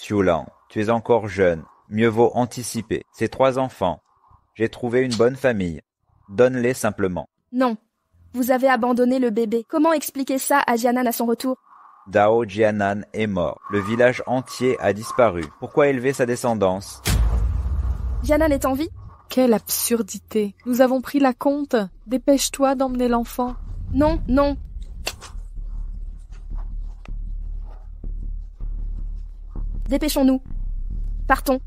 Xiulan, tu es encore jeune. Mieux vaut anticiper. Ces 3 enfants. J'ai trouvé une bonne famille. Donne-les simplement. Non. Vous avez abandonné le bébé. Comment expliquer ça à Jianan à son retour? Dao Jianan est mort. Le village entier a disparu. Pourquoi élever sa descendance? Jianan est en vie? Quelle absurdité. Nous avons pris la compte. Dépêche-toi d'emmener l'enfant. Non, non. Dépêchons-nous. Partons.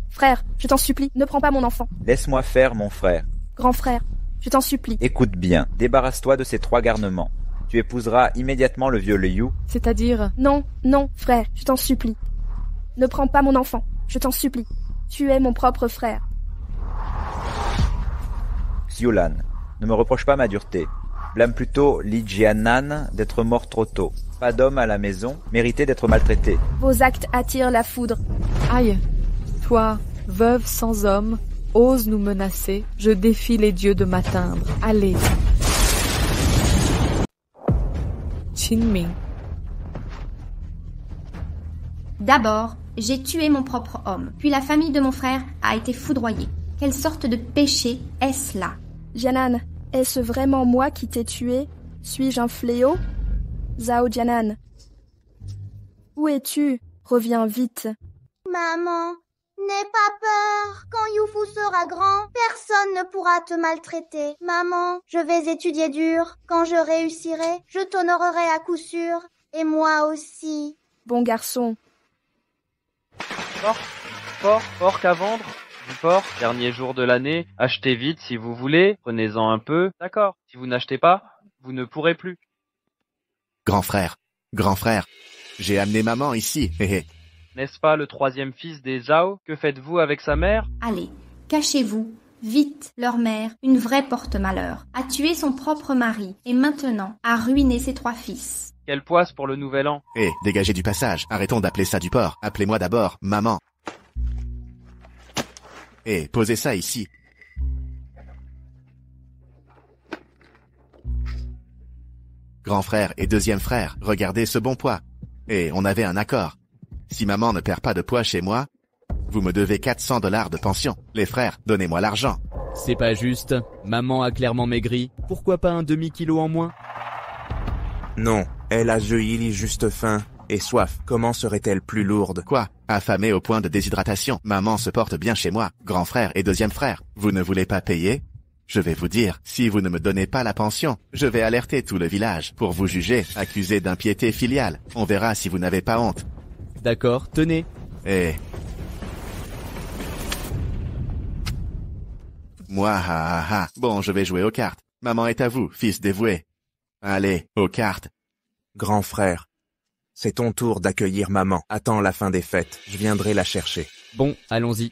Frère, je t'en supplie, ne prends pas mon enfant. Laisse-moi faire, mon frère. Grand frère, je t'en supplie. Écoute bien, débarrasse-toi de ces 3 garnements. Tu épouseras immédiatement le vieux Liu. C'est-à-dire... Non, non, frère, je t'en supplie. Ne prends pas mon enfant, je t'en supplie. Tu es mon propre frère. Xiulan, ne me reproche pas ma dureté. Blâme plutôt Li Jianan d'être mort trop tôt. Pas d'homme à la maison, méritait d'être maltraité. Vos actes attirent la foudre. Aïe. Toi, veuve sans homme, ose nous menacer. Je défie les dieux de m'atteindre. Allez. Qingming. D'abord, j'ai tué mon propre homme, puis la famille de mon frère a été foudroyée. Quelle sorte de péché est-ce là? Jianan, est-ce vraiment moi qui t'ai tué? Suis-je un fléau? Zhao Jianan. Où es-tu? Reviens vite. Maman, n'aie pas peur. Quand Youfu sera grand, personne ne pourra te maltraiter. Maman, je vais étudier dur. Quand je réussirai, je t'honorerai à coup sûr. Et moi aussi. Bon garçon. Porc à vendre? Du porc, dernier jour de l'année, achetez vite si vous voulez, prenez-en un peu, d'accord. Si vous n'achetez pas, vous ne pourrez plus. Grand frère, j'ai amené maman ici, hé hé. N'est-ce pas le 3e fils des Zhao? Que faites-vous avec sa mère? Allez, cachez-vous, vite, leur mère, une vraie porte-malheur, a tué son propre mari et maintenant a ruiné ses 3 fils. Quelle poisse pour le nouvel an? Hé, dégagez du passage, arrêtons d'appeler ça du porc, appelez-moi d'abord maman. Hé, posez ça ici. Grand frère et deuxième frère, regardez ce bon poids. Et on avait un accord. Si maman ne perd pas de poids chez moi, vous me devez $400 de pension. Les frères, donnez-moi l'argent. C'est pas juste. Maman a clairement maigri. Pourquoi pas un demi-kilo en moins? Non, elle a Jeili juste faim et soif. Comment serait-elle plus lourde? Quoi? Affamée au point de déshydratation. Maman se porte bien chez moi. Grand frère et deuxième frère. Vous ne voulez pas payer? Je vais vous dire, si vous ne me donnez pas la pension, je vais alerter tout le village pour vous juger, accusé d'impiété filiale. On verra si vous n'avez pas honte. D'accord, tenez. Moi, Bon, je vais jouer aux cartes. Maman est à vous, fils dévoué. Allez, aux cartes. Grand frère, c'est ton tour d'accueillir maman. Attends la fin des fêtes, je viendrai la chercher. Bon, allons-y.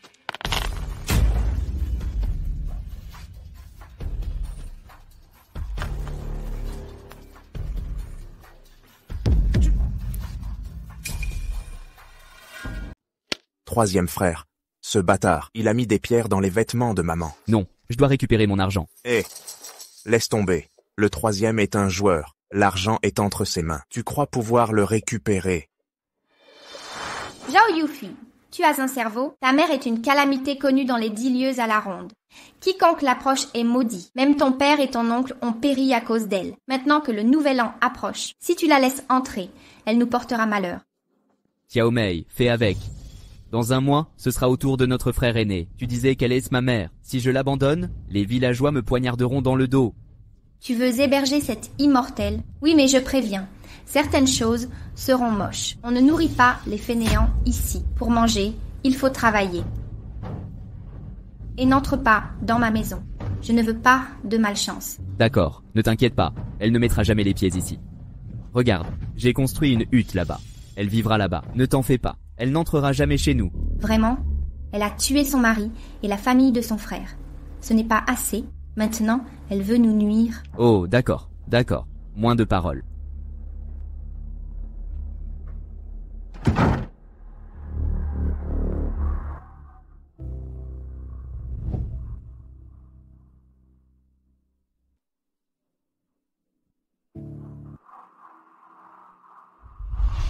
Troisième frère, ce bâtard, il a mis des pierres dans les vêtements de maman. Non, je dois récupérer mon argent. Laisse tomber. Le 3e est un joueur. L'argent est entre ses mains. Tu crois pouvoir le récupérer? Zhao Yufi, tu as un cerveau? Ta mère est une calamité connue dans les 10 lieues à la ronde. Quiconque l'approche est maudit. Même ton père et ton oncle ont péri à cause d'elle. Maintenant que le nouvel an approche, si tu la laisses entrer, elle nous portera malheur. Xiao Mei, fais avec. Dans un mois, ce sera au tour de notre frère aîné. Tu disais qu'elle est ma mère. Si je l'abandonne, les villageois me poignarderont dans le dos. Tu veux héberger cette immortelle? Oui, mais je préviens. Certaines choses seront moches. On ne nourrit pas les fainéants ici. Pour manger, il faut travailler. Et n'entre pas dans ma maison. Je ne veux pas de malchance. D'accord, ne t'inquiète pas. Elle ne mettra jamais les pieds ici. Regarde, j'ai construit une hutte là-bas. Elle vivra là-bas. Ne t'en fais pas. Elle n'entrera jamais chez nous. Vraiment? Elle a tué son mari et la famille de son frère. Ce n'est pas assez. Maintenant, elle veut nous nuire. Oh, d'accord. Moins de paroles.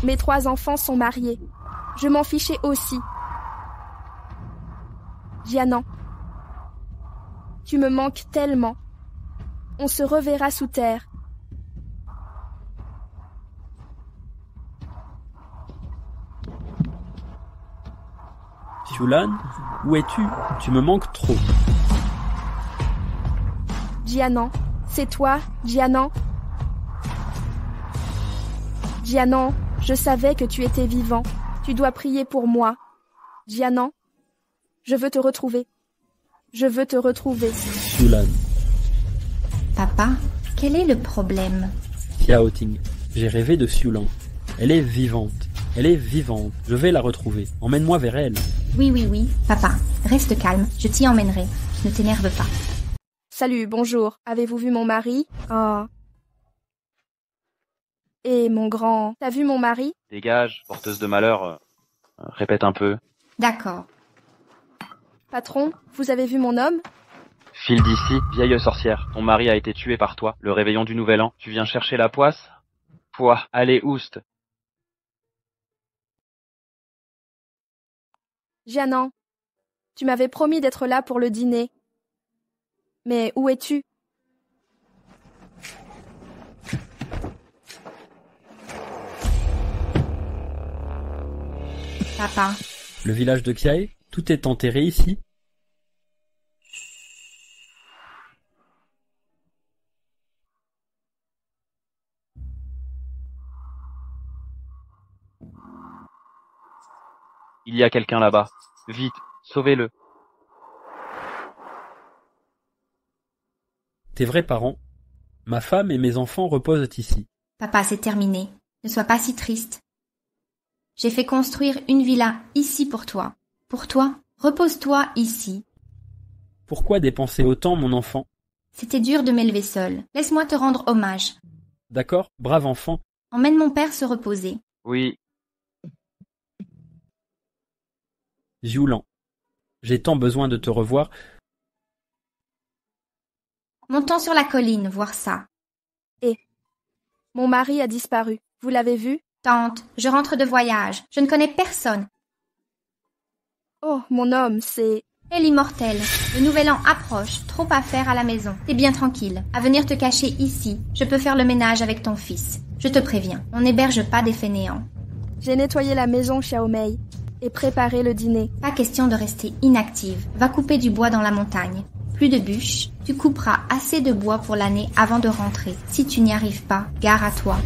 Mes 3 enfants sont mariés. Je m'en fichais aussi. Jianan, tu me manques tellement. On se reverra sous terre. Xiulan, où es-tu? Tu me manques trop. Jianan, c'est toi, Jianan. Jianan, je savais que tu étais vivant. Tu dois prier pour moi. Jianan, je veux te retrouver. Je veux te retrouver. Xiulan. Papa, quel est le problème? Xiaoting, j'ai rêvé de Xiulan. Elle est vivante. Elle est vivante. Je vais la retrouver. Emmène-moi vers elle. Oui, papa, reste calme, je t'y emmènerai. Ne t'énerve pas. Salut, bonjour. Avez-vous vu mon mari? Ah. Et mon grand, t'as vu mon mari? Dégage, porteuse de malheur. Répète un peu. D'accord. Patron, vous avez vu mon homme? File d'ici, vieille sorcière. Ton mari a été tué par toi, le réveillon du nouvel an. Tu viens chercher la poisse? Pouah, allez, oust. Jianan, tu m'avais promis d'être là pour le dîner. Mais où es-tu? Papa, Le village de Qiae, tout est enterré ici. Il y a quelqu'un là-bas. Vite, sauvez-le. Tes vrais parents, ma femme et mes enfants reposent ici. papa, c'est terminé. Ne sois pas si triste. J'ai fait construire une villa ici pour toi. Pour toi, repose-toi ici. Pourquoi dépenser autant, mon enfant? C'était dur de m'élever seule. Laisse-moi te rendre hommage. D'accord, brave enfant. Emmène mon père se reposer. Oui, Xiulan, j'ai tant besoin de te revoir. Montons sur la colline, voir ça. Mon mari a disparu. Vous l'avez vu? Tante, je rentre de voyage. Je ne connais personne. Oh, mon homme, c'est... Et l'immortel. Le nouvel an approche. Trop à faire à la maison. T'es bien tranquille. À venir te cacher ici. Je peux faire le ménage avec ton fils. Je te préviens, on n'héberge pas des fainéants. J'ai nettoyé la maison, Xiaomei, et préparé le dîner. Pas question de rester inactive. Va couper du bois dans la montagne. Plus de bûches. Tu couperas assez de bois pour l'année avant de rentrer. Si tu n'y arrives pas, gare à toi.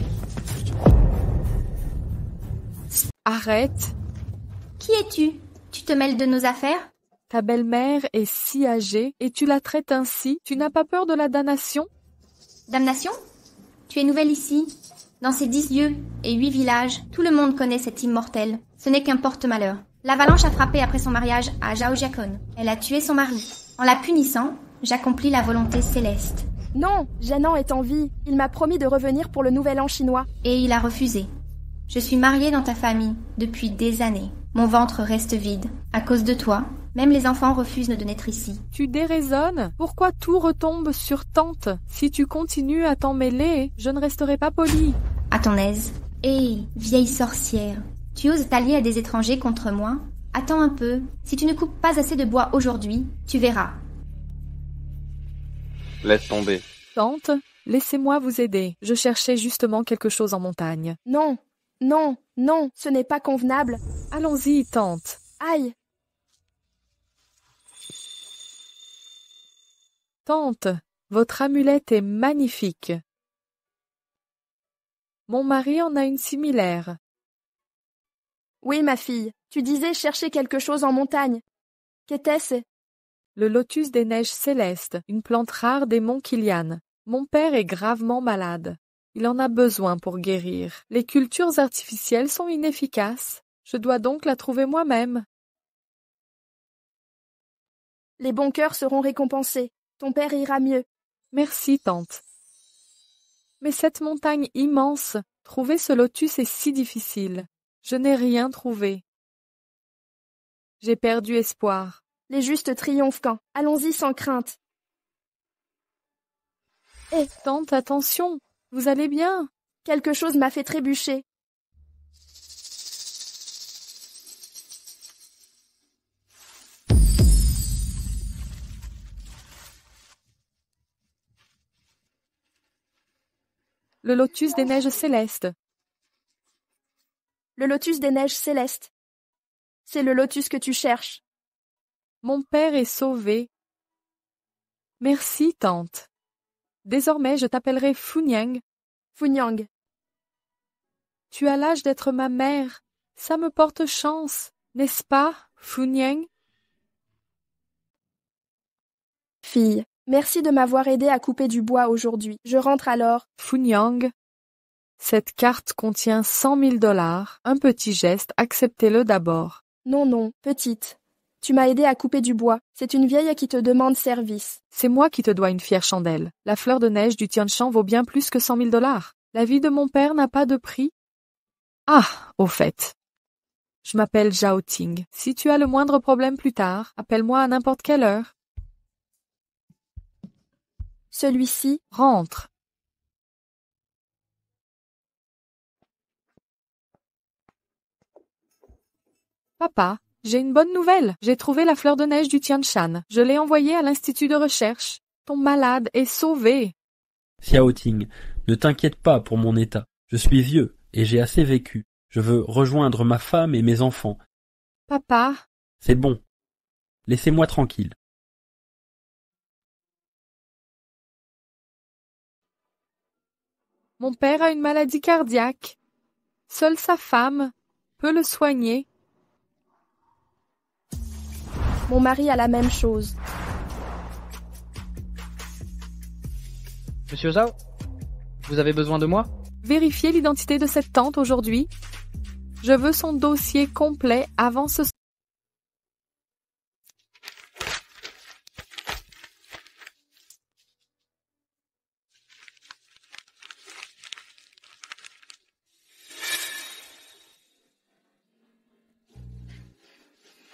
Arrête. Qui es-tu? Tu te mêles de nos affaires? Ta belle-mère est si âgée et tu la traites ainsi. Tu n'as pas peur de la damnation? Damnation? Tu es nouvelle ici? Dans ces 10 lieux et 8 villages, tout le monde connaît cette immortelle. Ce n'est qu'un porte-malheur. L'avalanche a frappé après son mariage à Zhaojiakon. Elle a tué son mari. En la punissant, j'accomplis la volonté céleste. Non, Jianan est en vie. Il m'a promis de revenir pour le nouvel an chinois. Et il a refusé. Je suis mariée dans ta famille depuis des années. Mon ventre reste vide. À cause de toi, même les enfants refusent de naître ici. Tu déraisonnes. Pourquoi tout retombe sur tante? Si tu continues à t'en mêler, je ne resterai pas polie. À ton aise. Hé, vieille sorcière, tu oses t'allier à des étrangers contre moi? Attends un peu. Si tu ne coupes pas assez de bois aujourd'hui, tu verras. laisse tomber. Tante, laissez-moi vous aider. Je cherchais justement quelque chose en montagne. Non, non, non, ce n'est pas convenable. Allons-y, tante. Aïe! Tante, votre amulette est magnifique. Mon mari en a une similaire. Oui, ma fille, tu disais chercher quelque chose en montagne. Qu'était-ce? Le lotus des neiges célestes, une plante rare des monts Kilian. Mon père est gravement malade. Il en a besoin pour guérir. Les cultures artificielles sont inefficaces. Je dois donc la trouver moi-même. Les bons cœurs seront récompensés. Ton père ira mieux. Merci, tante. Mais cette montagne immense, trouver ce lotus est si difficile. Je n'ai rien trouvé. J'ai perdu espoir. Les justes triomphent quand. Allons-y sans crainte. Tante, attention. Vous allez bien? Quelque chose m'a fait trébucher. Le lotus des neiges célestes. Le lotus des neiges célestes. C'est le lotus que tu cherches. Mon père est sauvé. Merci, tante. Désormais, je t'appellerai Funyang. Funyang. Tu as l'âge d'être ma mère. Ça me porte chance, n'est-ce pas, Funyang? Fille, merci de m'avoir aidé à couper du bois aujourd'hui. Je rentre alors. Funyang. Cette carte contient 100 000 $. Un petit geste, acceptez-le d'abord. Non, petite. Tu m'as aidé à couper du bois. C'est une vieille qui te demande service. C'est moi qui te dois une fière chandelle. La fleur de neige du Tianshan vaut bien plus que 100 000 $. La vie de mon père n'a pas de prix. Ah, au fait. Je m'appelle Zhao Ting. Si tu as le moindre problème plus tard, appelle-moi à n'importe quelle heure. Celui-ci rentre. Papa, j'ai une bonne nouvelle. J'ai trouvé la fleur de neige du Tianshan. Je l'ai envoyée à l'institut de recherche. Ton malade est sauvé. Xiao Ting, ne t'inquiète pas pour mon état. Je suis vieux et j'ai assez vécu. Je veux rejoindre ma femme et mes enfants. Papa. C'est bon. Laissez-moi tranquille. Mon père a une maladie cardiaque. Seule sa femme peut le soigner. Mon mari a la même chose. Monsieur Zhao, vous avez besoin de moi? Vérifiez l'identité de cette tante aujourd'hui. Je veux son dossier complet avant ce...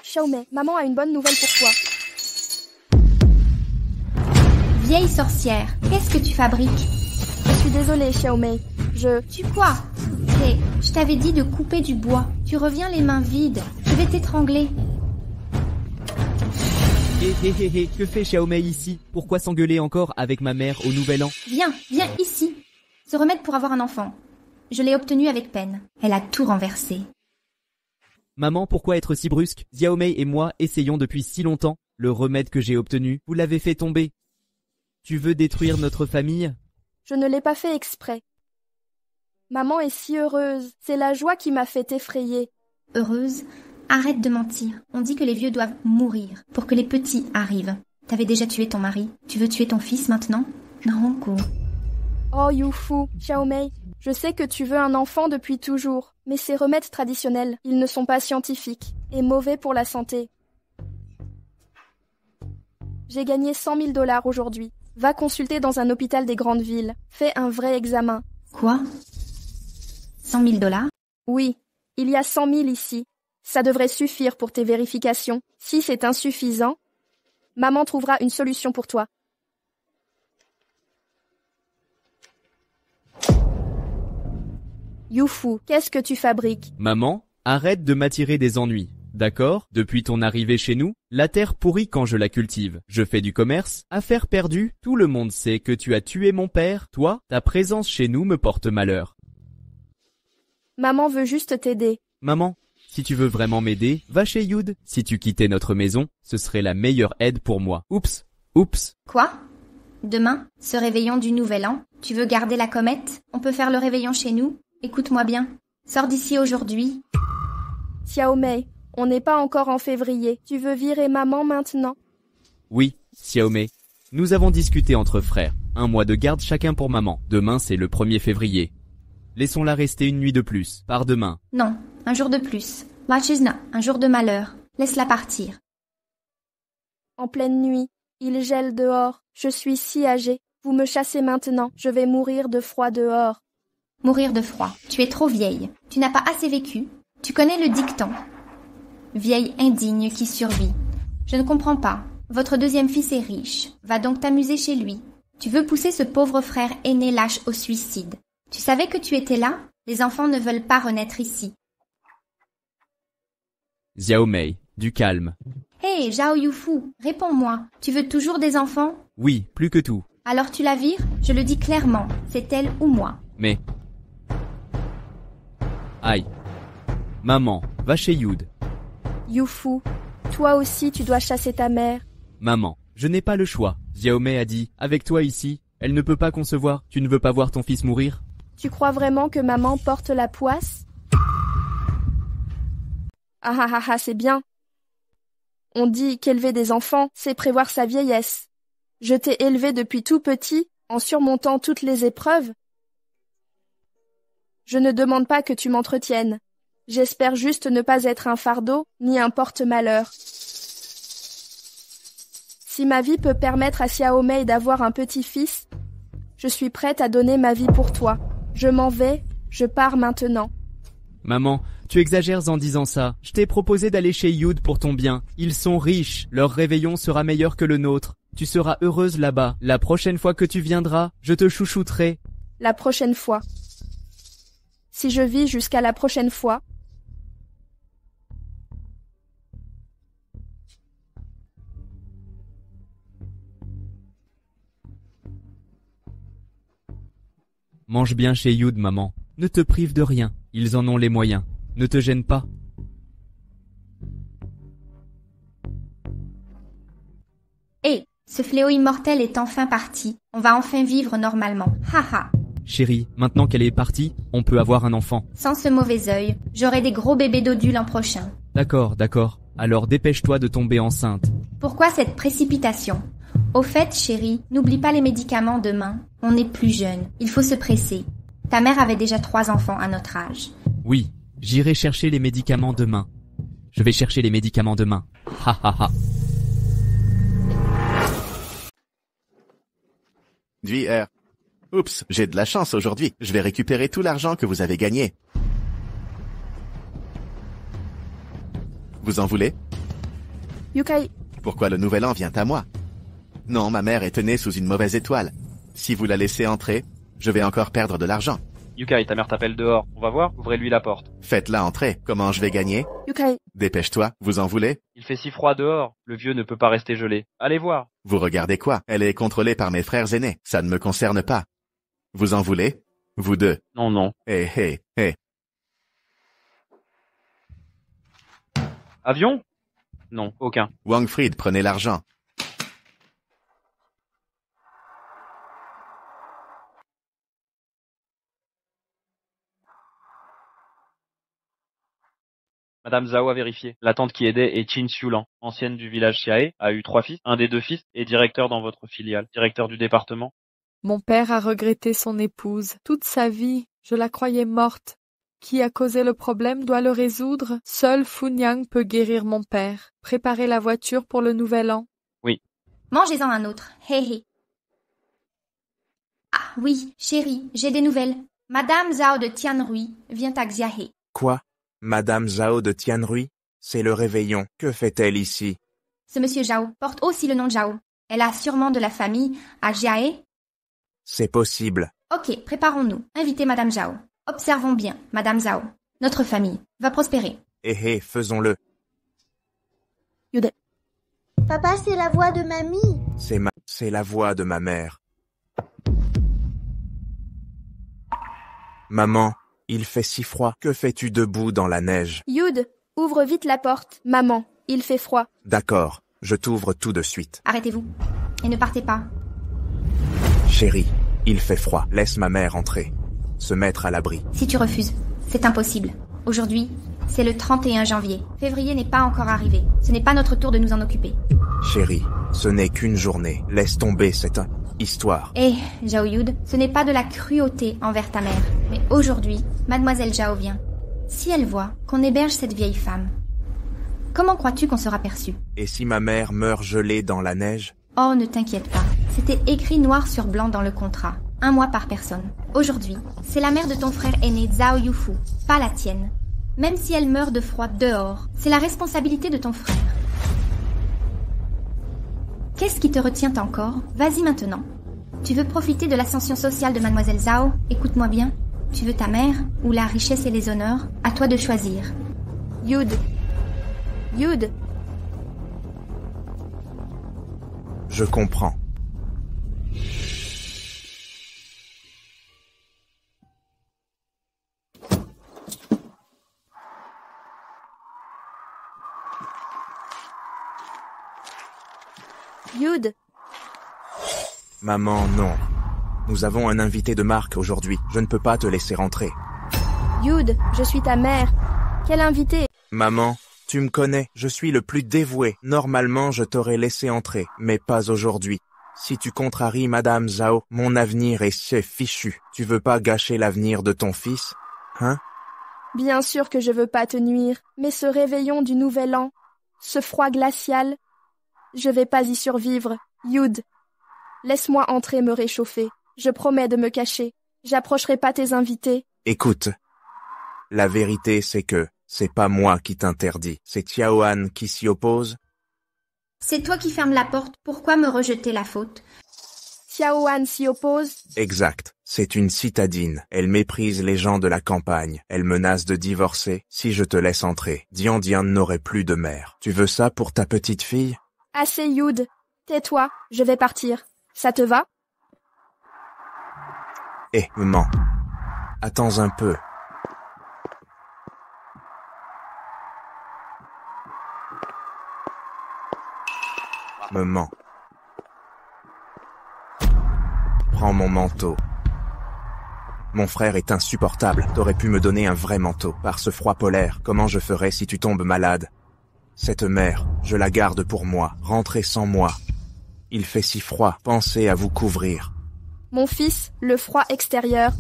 Xiaomei, maman a une bonne nouvelle pour toi. Vieille sorcière, qu'est-ce que tu fabriques? Je suis désolée, Xiaomei. Tu quoi? Hé, je t'avais dit de couper du bois. Tu reviens les mains vides. Je vais t'étrangler. Hé, que fait Xiaomei ici? Pourquoi s'engueuler encore avec ma mère au Nouvel An? Viens ici. Ce remède pour avoir un enfant. Je l'ai obtenu avec peine. Elle a tout renversé. Maman, pourquoi être si brusque? Xiaomei et moi essayons depuis si longtemps. Le remède que j'ai obtenu, vous l'avez fait tomber. Tu veux détruire notre famille? Je ne l'ai pas fait exprès. Maman est si heureuse. C'est la joie qui m'a fait effrayer. Heureuse? Arrête de mentir. On dit que les vieux doivent mourir pour que les petits arrivent. T'avais déjà tué ton mari. Tu veux tuer ton fils maintenant? Non, go. Oh, Youfu, Xiaomei, je sais que tu veux un enfant depuis toujours. Mais ces remèdes traditionnels, ils ne sont pas scientifiques et mauvais pour la santé. J'ai gagné 100 000 $ aujourd'hui. Va consulter dans un hôpital des grandes villes. Fais un vrai examen. Quoi? 100 000 $? Oui, il y a 100 000 ici. Ça devrait suffire pour tes vérifications. Si c'est insuffisant, maman trouvera une solution pour toi. Youfu, qu'est-ce que tu fabriques? Maman, arrête de m'attirer des ennuis. D'accord? Depuis ton arrivée chez nous, la terre pourrit quand je la cultive. Je fais du commerce, affaire perdue, tout le monde sait que tu as tué mon père. Toi, ta présence chez nous me porte malheur. Maman veut juste t'aider. Maman, si tu veux vraiment m'aider, va chez Yud. Si tu quittais notre maison, ce serait la meilleure aide pour moi. Oups. Quoi? Demain, ce réveillon du Nouvel An, tu veux garder la comète? On peut faire le réveillon chez nous? Écoute-moi bien. Sors d'ici aujourd'hui. Xiaomei, on n'est pas encore en février. Tu veux virer maman maintenant? Oui, Xiaomei. Nous avons discuté entre frères. 1 mois de garde chacun pour maman. Demain, c'est le 1er février. Laissons-la rester une nuit de plus. Par demain. Non, un jour de plus. Wachizna, un jour de malheur. Laisse-la partir. En pleine nuit, il gèle dehors. Je suis si âgée. Vous me chassez maintenant. Je vais mourir de froid dehors. Mourir de froid. Tu es trop vieille. Tu n'as pas assez vécu. Tu connais le dicton. Vieille indigne qui survit. Je ne comprends pas. Votre deuxième fils est riche. Va donc t'amuser chez lui. Tu veux pousser ce pauvre frère aîné lâche au suicide. Tu savais que tu étais là? Les enfants ne veulent pas renaître ici. Xiaomei, du calme. Hé, Zhao Youfu, réponds-moi. Tu veux toujours des enfants? Oui, plus que tout. Alors tu la vires? Je le dis clairement. C'est elle ou moi. Mais... Aïe. Maman, va chez Yud. Youfu, toi aussi tu dois chasser ta mère. Maman, je n'ai pas le choix. Xiaomei a dit, avec toi ici, elle ne peut pas concevoir. Tu ne veux pas voir ton fils mourir? Tu crois vraiment que maman porte la poisse? Ah ah ah ah, c'est bien. On dit qu'élever des enfants, c'est prévoir sa vieillesse. Je t'ai élevé depuis tout petit, en surmontant toutes les épreuves. Je ne demande pas que tu m'entretiennes. J'espère juste ne pas être un fardeau, ni un porte-malheur. Si ma vie peut permettre à Xiaomei d'avoir un petit-fils, je suis prête à donner ma vie pour toi. Je m'en vais, je pars maintenant. Maman, tu exagères en disant ça. Je t'ai proposé d'aller chez Yud pour ton bien. Ils sont riches, leur réveillon sera meilleur que le nôtre. Tu seras heureuse là-bas. La prochaine fois que tu viendras, je te chouchouterai. La prochaine fois. Si je vis jusqu'à la prochaine fois. Mange bien chez Yud, maman. Ne te prive de rien. Ils en ont les moyens. Ne te gêne pas. Hé, ce fléau immortel est enfin parti. On va enfin vivre normalement. Haha. Chérie, maintenant qu'elle est partie, on peut avoir un enfant. Sans ce mauvais œil, j'aurai des gros bébés dodus l'an prochain. D'accord, d'accord. Alors dépêche-toi de tomber enceinte. Pourquoi cette précipitation? Au fait, chérie, n'oublie pas les médicaments demain. On est plus jeune. Il faut se presser. Ta mère avait déjà 3 enfants à notre âge. Oui, j'irai chercher les médicaments demain. Je vais chercher les médicaments demain. Ha ha ha. Duy-R. Oups, j'ai de la chance aujourd'hui. Je vais récupérer tout l'argent que vous avez gagné. Vous en voulez? Yukai, Pourquoi le nouvel an vient à moi? Non, ma mère est née sous une mauvaise étoile. Si vous la laissez entrer, je vais encore perdre de l'argent. Yukai, ta mère t'appelle dehors. On va voir, ouvrez-lui la porte. Faites-la entrer. Comment je vais gagner? Yukai, Dépêche-toi, vous en voulez? Il fait si froid dehors, le vieux ne peut pas rester gelé. Allez voir. Vous regardez quoi? Elle est contrôlée par mes frères aînés. Ça ne me concerne pas. Vous en voulez? Vous deux. Non, non. Hé. Avion? Non, aucun. Wangfried, prenez l'argent. Madame Zhao a vérifié. La tante qui aidait est Qin Xiulan, ancienne du village Xiae, a eu 3 fils. Un des 2 fils est directeur dans votre filiale, directeur du département. Mon père a regretté son épouse. Toute sa vie, je la croyais morte. Qui a causé le problème doit le résoudre. Seul Funyang peut guérir mon père. Préparer la voiture pour le nouvel an. Oui. Mangez-en un autre. Hé hé. Ah oui, chérie, j'ai des nouvelles. Madame Zhao de Tianrui vient à Xiahe. Quoi? Madame Zhao de Tianrui? C'est le réveillon. Que fait-elle ici? Ce monsieur Zhao porte aussi le nom de Zhao. Elle a sûrement de la famille à Xiahe. C'est possible. Ok, préparons-nous. Invitez Madame Zhao. Observons bien, Madame Zhao. Notre famille va prospérer. Hé, faisons-le. Yude. Papa, c'est la voix de mamie. C'est la voix de ma mère. Maman, il fait si froid. Que fais-tu debout dans la neige? Yud, ouvre vite la porte. Maman, il fait froid. D'accord, je t'ouvre tout de suite. Arrêtez-vous. Et ne partez pas. Chérie, il fait froid. Laisse ma mère entrer. Se mettre à l'abri. Si tu refuses, c'est impossible. Aujourd'hui, c'est le 31 janvier. Février n'est pas encore arrivé. Ce n'est pas notre tour de nous en occuper. Chérie, ce n'est qu'une journée. Laisse tomber cette histoire. Eh, Zhao Yud, ce n'est pas de la cruauté envers ta mère. Mais aujourd'hui, Mademoiselle Zhao vient. Si elle voit qu'on héberge cette vieille femme, comment crois-tu qu'on sera perçu? Et si ma mère meurt gelée dans la neige? Oh, ne t'inquiète pas. C'était écrit noir sur blanc dans le contrat. 1 mois par personne. Aujourd'hui, c'est la mère de ton frère aîné Zhao Yufu, pas la tienne. Même si elle meurt de froid dehors, c'est la responsabilité de ton frère. Qu'est-ce qui te retient encore? Vas-y maintenant. Tu veux profiter de l'ascension sociale de Mademoiselle Zhao? Écoute-moi bien. Tu veux ta mère ou la richesse et les honneurs? À toi de choisir. Yud. Yud. Je comprends. Yud, Maman, non. Nous avons un invité de marque aujourd'hui. Je ne peux pas te laisser rentrer. Yud, je suis ta mère. Quel invité? Maman, tu me connais, je suis le plus dévoué. Normalement, je t'aurais laissé entrer, mais pas aujourd'hui. Si tu contraries Madame Zhao, mon avenir est fichu. Tu veux pas gâcher l'avenir de ton fils? Hein? Bien sûr que je veux pas te nuire, mais ce réveillon du nouvel an, ce froid glacial, je vais pas y survivre. Yud, laisse-moi entrer me réchauffer. Je promets de me cacher. J'approcherai pas tes invités. Écoute, la vérité c'est que c'est pas moi qui t'interdis, c'est Xiaohan qui s'y oppose. C'est toi qui fermes la porte, pourquoi me rejeter la faute? Xiaohan s'y oppose. Exact, c'est une citadine. Elle méprise les gens de la campagne. Elle menace de divorcer. Si je te laisse entrer, Dian Dian n'aurait plus de mère. Tu veux ça pour ta petite fille? Assez Yud, tais-toi, je vais partir. Ça te va? Maman, attends un peu. Maman. Prends mon manteau. Mon frère est insupportable. T'aurais pu me donner un vrai manteau. Par ce froid polaire, comment je ferais si tu tombes malade? Cette mère, je la garde pour moi. Rentrez sans moi. Il fait si froid. Pensez à vous couvrir. Mon fils, le froid extérieur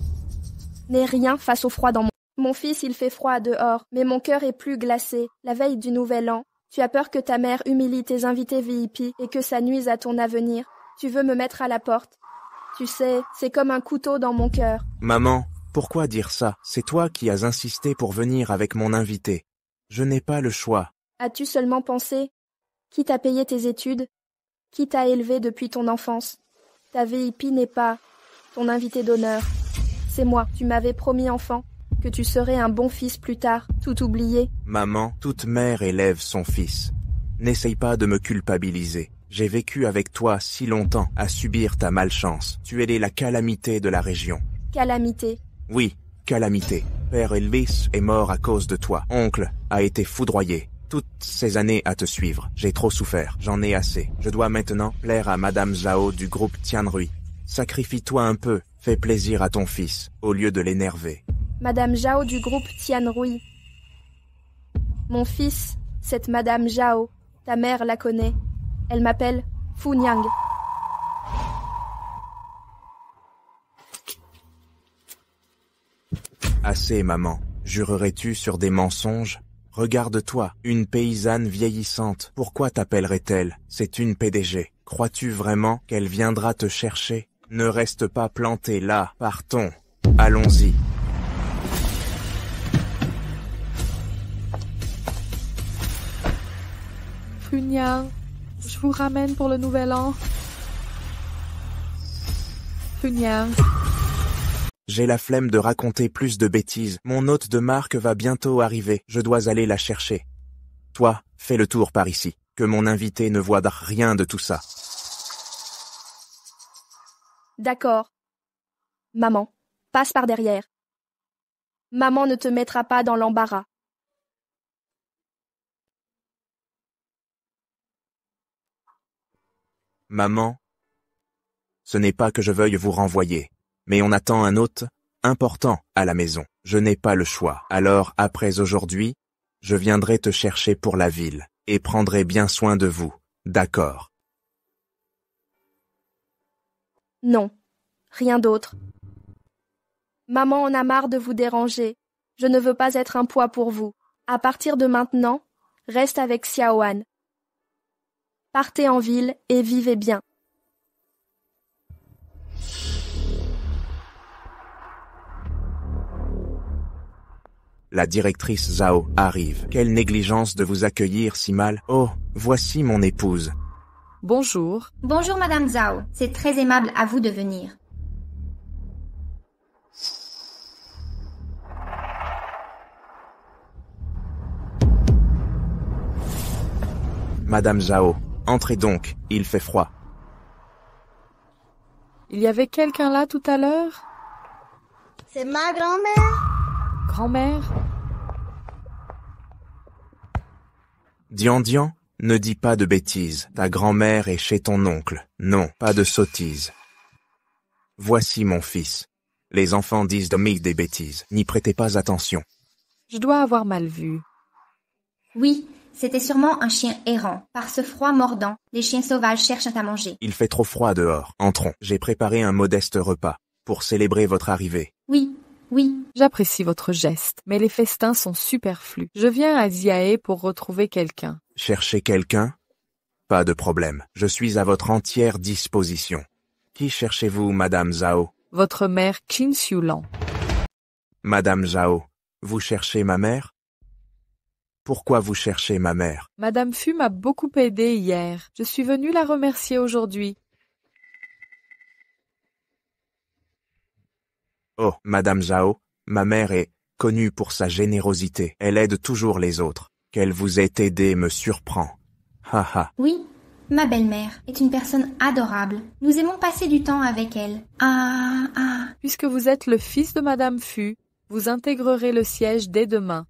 n'est rien face au froid dans mon fils, il fait froid dehors, mais mon cœur est plus glacé. La veille du nouvel an, tu as peur que ta mère humilie tes invités VIP et que ça nuise à ton avenir. Tu veux me mettre à la porte. Tu sais, c'est comme un couteau dans mon cœur. Maman, pourquoi dire ça? C'est toi qui as insisté pour venir avec mon invité. Je n'ai pas le choix. As-tu seulement pensé? Qui t'a payé tes études? Qui t'a élevé depuis ton enfance? Ta VIP n'est pas ton invité d'honneur. C'est moi, tu m'avais promis enfant, que tu serais un bon fils plus tard, tout oublié. Maman, toute mère élève son fils. N'essaye pas de me culpabiliser. J'ai vécu avec toi si longtemps à subir ta malchance. Tu es la calamité de la région. Calamité. Oui, calamité. Père Elvis est mort à cause de toi. Oncle a été foudroyé. Toutes ces années à te suivre. J'ai trop souffert. J'en ai assez. Je dois maintenant plaire à Madame Zhao du groupe Tianrui. Sacrifie-toi un peu. Fais plaisir à ton fils, au lieu de l'énerver. Madame Zhao du groupe Tianrui. Mon fils, cette Madame Zhao, ta mère la connaît. Elle m'appelle Fu Niang. Assez, maman. Jurerais-tu sur des mensonges? Regarde-toi, une paysanne vieillissante. Pourquoi t'appellerait-elle? C'est une PDG. Crois-tu vraiment qu'elle viendra te chercher? Ne reste pas planté là. Partons. Allons-y. Fu Niang, je vous ramène pour le nouvel an. Fu Niang. J'ai la flemme de raconter plus de bêtises. Mon hôte de marque va bientôt arriver. Je dois aller la chercher. Toi, fais le tour par ici. Que mon invité ne voie rien de tout ça. D'accord. Maman, passe par derrière. Maman ne te mettra pas dans l'embarras. Maman, ce n'est pas que je veuille vous renvoyer, mais on attend un hôte important à la maison. Je n'ai pas le choix. Alors, après aujourd'hui, je viendrai te chercher pour la ville, et prendrai bien soin de vous. D'accord. Non, rien d'autre. Maman en a marre de vous déranger. Je ne veux pas être un poids pour vous. À partir de maintenant, reste avec Xiaohan. Partez en ville et vivez bien. La directrice Zhao arrive. Quelle négligence de vous accueillir si mal. Oh, voici mon épouse. Bonjour. Bonjour Madame Zhao, c'est très aimable à vous de venir. Madame Zhao, entrez donc, il fait froid. Il y avait quelqu'un là tout à l'heure? C'est ma grand-mère. Grand-mère? Dian Dian, Ne dis pas de bêtises, ta grand-mère est chez ton oncle. Non, pas de sottises. Voici mon fils. Les enfants disent de moi des bêtises, n'y prêtez pas attention. Je dois avoir mal vu. Oui, c'était sûrement un chien errant. Par ce froid mordant, les chiens sauvages cherchent à manger. Il fait trop froid dehors. Entrons. J'ai préparé un modeste repas pour célébrer votre arrivée. Oui, oui. J'apprécie votre geste, mais les festins sont superflus. Je viens à Ziaé pour retrouver quelqu'un. Cherchez quelqu'un? Pas de problème. Je suis à votre entière disposition. Qui cherchez-vous, Madame Zhao? Votre mère Qin Xiulan. Madame Zhao, vous cherchez ma mère? Pourquoi vous cherchez ma mère? Madame Fu m'a beaucoup aidé hier. Je suis venue la remercier aujourd'hui. Oh, Madame Zhao, ma mère est connue pour sa générosité. Elle aide toujours les autres. Qu'elle vous ait aidé me surprend. Ha ha. Oui, ma belle-mère est une personne adorable. Nous aimons passer du temps avec elle. Puisque vous êtes le fils de Madame Fu, vous intégrerez le siège dès demain.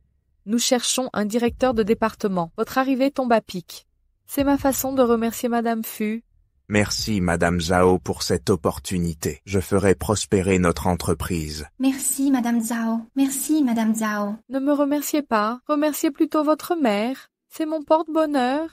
Nous cherchons un directeur de département. Votre arrivée tombe à pic. C'est ma façon de remercier Madame Fu. Merci, Madame Zhao, pour cette opportunité. Je ferai prospérer notre entreprise. Merci, Madame Zhao. Merci, Madame Zhao. Ne me remerciez pas. Remerciez plutôt votre mère. C'est mon porte-bonheur.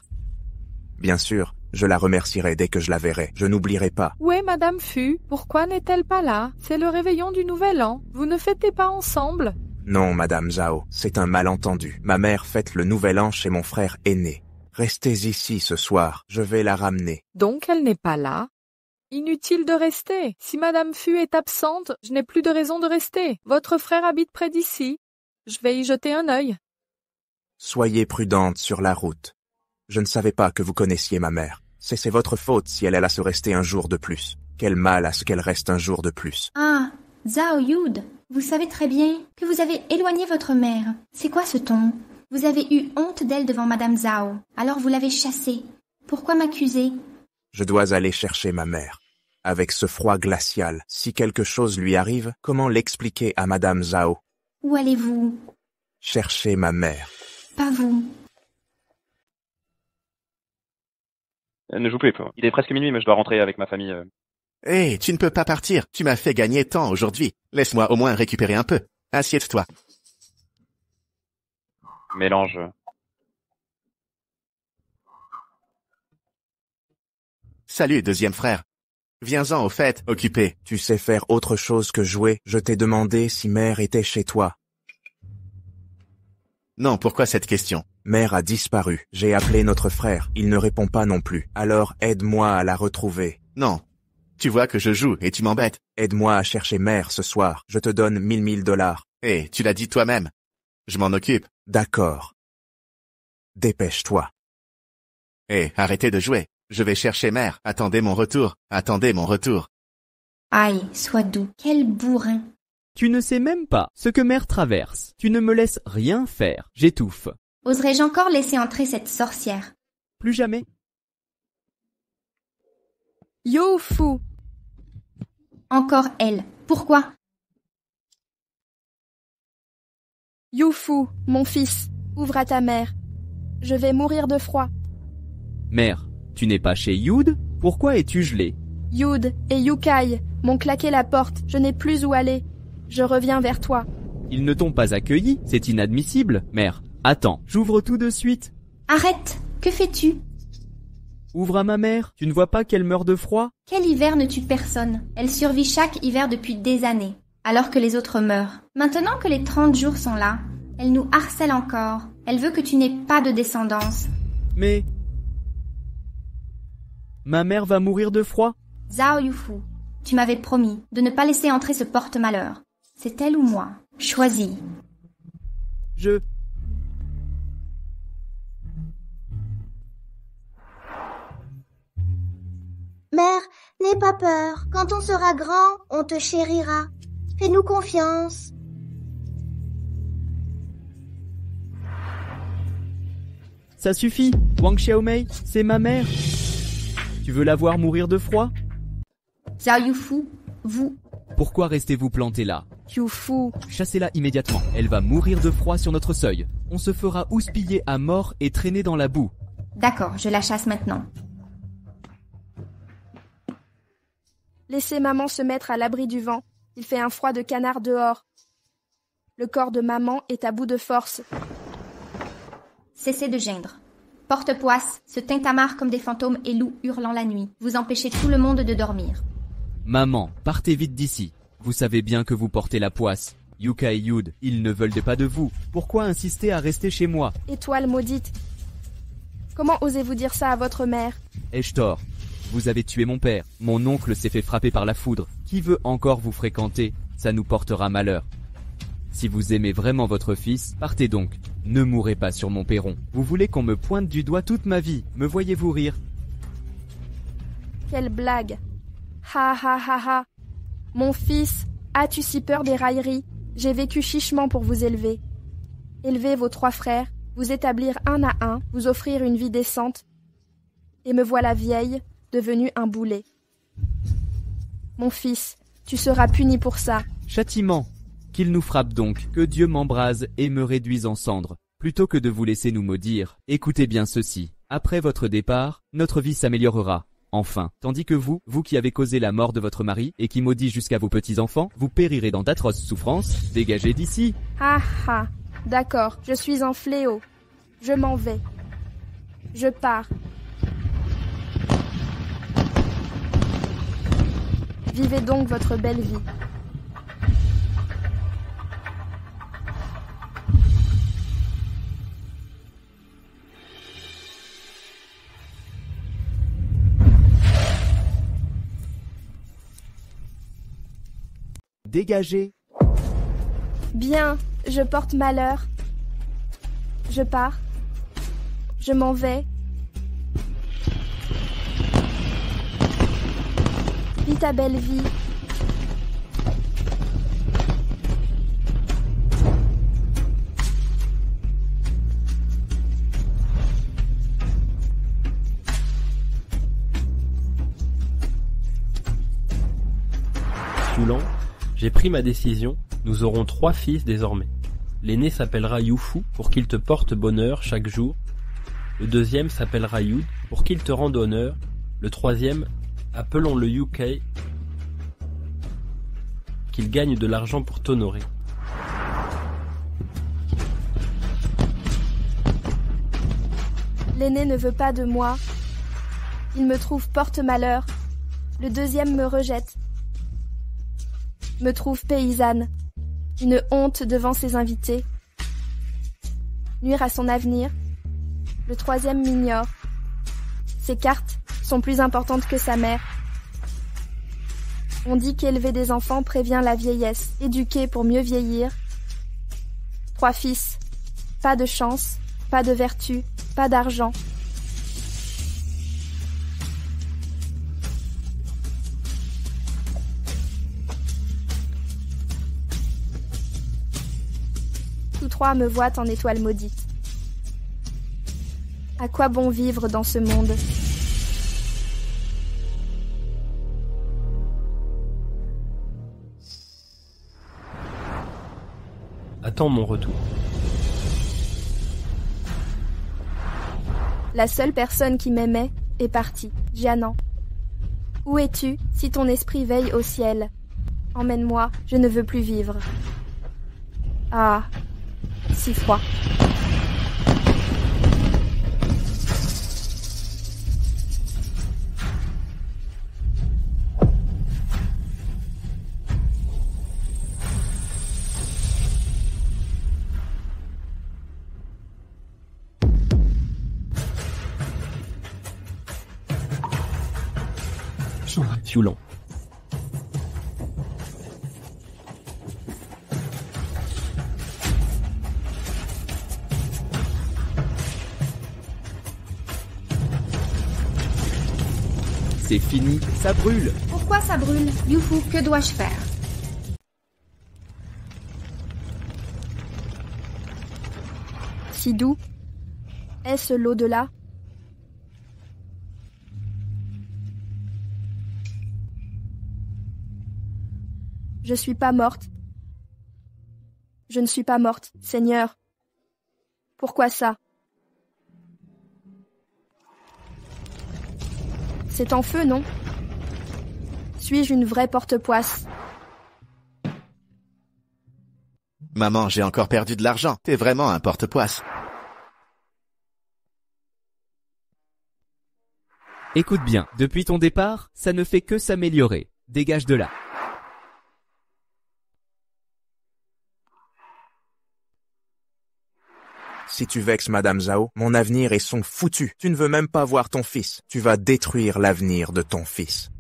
Bien sûr, je la remercierai dès que je la verrai. Je n'oublierai pas. Où est Madame Fu? Pourquoi n'est-elle pas là? C'est le réveillon du Nouvel An. Vous ne fêtez pas ensemble? Non, Madame Zhao, c'est un malentendu. Ma mère fête le Nouvel An chez mon frère aîné. Restez ici ce soir, je vais la ramener. Donc elle n'est pas là? Inutile de rester. Si Madame Fu est absente, je n'ai plus de raison de rester. Votre frère habite près d'ici. Je vais y jeter un œil. Soyez prudente sur la route. Je ne savais pas que vous connaissiez ma mère. C'est votre faute si elle a su rester un jour de plus. Quel mal à ce qu'elle reste un jour de plus. Ah, Zhao Yud, vous savez très bien que vous avez éloigné votre mère. C'est quoi ce ton? Vous avez eu honte d'elle devant Madame Zhao, alors vous l'avez chassée. Pourquoi m'accuser? Je dois aller chercher ma mère. Avec ce froid glacial, si quelque chose lui arrive, comment l'expliquer à Madame Zhao? Où allez-vous? Chercher ma mère. Pas vous. Ne joue plus. Il est presque minuit, mais je dois rentrer avec ma famille. Hé, tu ne peux pas partir. Tu m'as fait gagner temps aujourd'hui. Laisse-moi au moins récupérer un peu. Assieds-toi. Mélange. Salut, deuxième frère. Viens-en au fait, occupé. Tu sais faire autre chose que jouer. Je t'ai demandé si mère était chez toi. Non, pourquoi cette question? Mère a disparu. J'ai appelé notre frère. Il ne répond pas non plus. Alors aide-moi à la retrouver. Non. Tu vois que je joue et tu m'embêtes. Aide-moi à chercher mère ce soir. Je te donne 1000 dollars. Hé, tu l'as dit toi-même. Je m'en occupe. D'accord. Dépêche-toi. Hé, arrêtez de jouer. Je vais chercher mère. Attendez mon retour. Attendez mon retour. Aïe, sois doux. Quel bourrin. Tu ne sais même pas ce que mère traverse. Tu ne me laisses rien faire. J'étouffe. Oserais-je encore laisser entrer cette sorcière? Plus jamais. Yo Fu. Encore elle. Pourquoi? Youfu, mon fils, ouvre à ta mère. Je vais mourir de froid. Mère, tu n'es pas chez Yud? Pourquoi es-tu gelée? Yud et Yukai m'ont claqué la porte. Je n'ai plus où aller. Je reviens vers toi. Ils ne t'ont pas accueilli. C'est inadmissible. Mère, attends, j'ouvre tout de suite. Arrête. Que fais-tu? Ouvre à ma mère. Tu ne vois pas qu'elle meurt de froid? Quel hiver ne tue personne? Elle survit chaque hiver depuis des années, alors que les autres meurent. Maintenant que les 30 jours sont là, elle nous harcèle encore. Elle veut que tu n'aies pas de descendance. Mais... ma mère va mourir de froid? Zhao Yufu, tu m'avais promis de ne pas laisser entrer ce porte-malheur. C'est elle ou moi? Choisis. Mère, n'aie pas peur. Quand on sera grand, on te chérira. Fais-nous confiance. Ça suffit, Wang Xiaomei, c'est ma mère. Tu veux la voir mourir de froid? Zhao Yufu, vous... Pourquoi restez-vous planté là? Youfu. Chassez-la immédiatement, elle va mourir de froid sur notre seuil. On se fera houspiller à mort et traîner dans la boue. D'accord, je la chasse maintenant. Laissez maman se mettre à l'abri du vent. Il fait un froid de canard dehors. Le corps de maman est à bout de force. Cessez de geindre. Porte-poisse, se tintamarre comme des fantômes et loups hurlant la nuit. Vous empêchez tout le monde de dormir. Maman, partez vite d'ici. Vous savez bien que vous portez la poisse. Yuka et Yud, ils ne veulent pas de vous. Pourquoi insister à rester chez moi? Étoile maudite. Comment osez-vous dire ça à votre mère? Eshtor, vous avez tué mon père. Mon oncle s'est fait frapper par la foudre. Qui veut encore vous fréquenter? Ça nous portera malheur. Si vous aimez vraiment votre fils, partez donc. Ne mourrez pas sur mon perron. Vous voulez qu'on me pointe du doigt toute ma vie. Me voyez-vous rire? Quelle blague. Ha ha ha ha. Mon fils, as-tu si peur des railleries? J'ai vécu chichement pour vous élever. Élever vos 3 frères, vous établir un à un, vous offrir une vie décente. Et me voilà vieille, devenue un boulet. Mon fils, tu seras puni pour ça. Châtiment. Qu'il nous frappe donc, que Dieu m'embrase et me réduise en cendres, plutôt que de vous laisser nous maudire. Écoutez bien ceci. Après votre départ, notre vie s'améliorera. Enfin, tandis que vous qui avez causé la mort de votre mari et qui maudit jusqu'à vos petits-enfants, vous périrez dans d'atroces souffrances. Dégagez d'ici. Ah ah. D'accord, je suis un fléau. Je m'en vais. Je pars. Vivez donc votre belle vie. Dégagez. Bien, je porte malheur. Je pars. Je m'en vais. Vis ta belle vie. Soulan, j'ai pris ma décision, nous aurons 3 fils désormais. L'aîné s'appellera Yufu pour qu'il te porte bonheur chaque jour. Le deuxième s'appellera Yud pour qu'il te rende honneur. Le troisième, appelons-le Yukai, qu'il gagne de l'argent pour t'honorer. L'aîné ne veut pas de moi. Il me trouve porte-malheur. Le deuxième me rejette. Me trouve paysanne. Une honte devant ses invités. Nuire à son avenir. Le troisième m'ignore. Ses cartes sont plus importantes que sa mère. On dit qu'élever des enfants prévient la vieillesse. Éduquer pour mieux vieillir. 3 fils. Pas de chance, pas de vertu, pas d'argent. Tous 3 me voient en étoile maudite. À quoi bon vivre dans ce monde? Attends mon retour. La seule personne qui m'aimait est partie, Jianan. Où es-tu si ton esprit veille au ciel? Emmène-moi, je ne veux plus vivre. Ah, si froid. Soulan. C'est fini, ça brûle. Pourquoi ça brûle? Yufu, que dois-je faire? Si doux. Est-ce l'au-delà? Je suis pas morte. Je ne suis pas morte, Seigneur. Pourquoi ça? C'est en feu, non? Suis-je une vraie porte-poisse? Maman, j'ai encore perdu de l'argent. T'es vraiment un porte-poisse. Écoute bien, depuis ton départ, ça ne fait que s'améliorer. Dégage de là. Si tu vexes Madame Zhao, mon avenir et son foutu. Tu ne veux même pas voir ton fils. Tu vas détruire l'avenir de ton fils.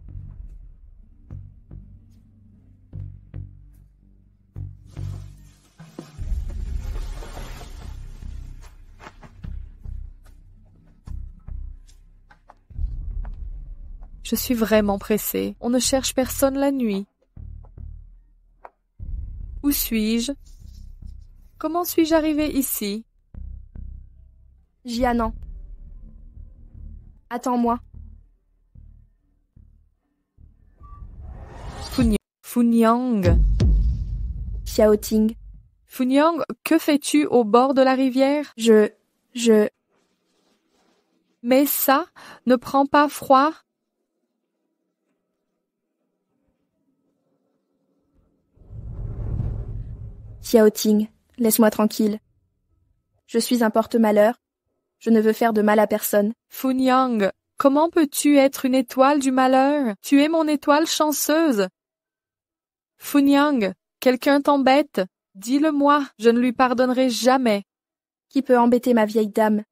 Je suis vraiment pressée. On ne cherche personne la nuit. Où suis-je? Comment suis-je arrivée ici? Jianan. Attends-moi. Funyang. Xiaoting. Funyang, que fais-tu au bord de la rivière? Mais ça ne prend pas froid? Xiaoting, laisse-moi tranquille. Je suis un porte-malheur. Je ne veux faire de mal à personne. Funyang, comment peux-tu être une étoile du malheur? Tu es mon étoile chanceuse. Funyang, quelqu'un t'embête? Dis-le-moi, je ne lui pardonnerai jamais. Qui peut embêter ma vieille dame?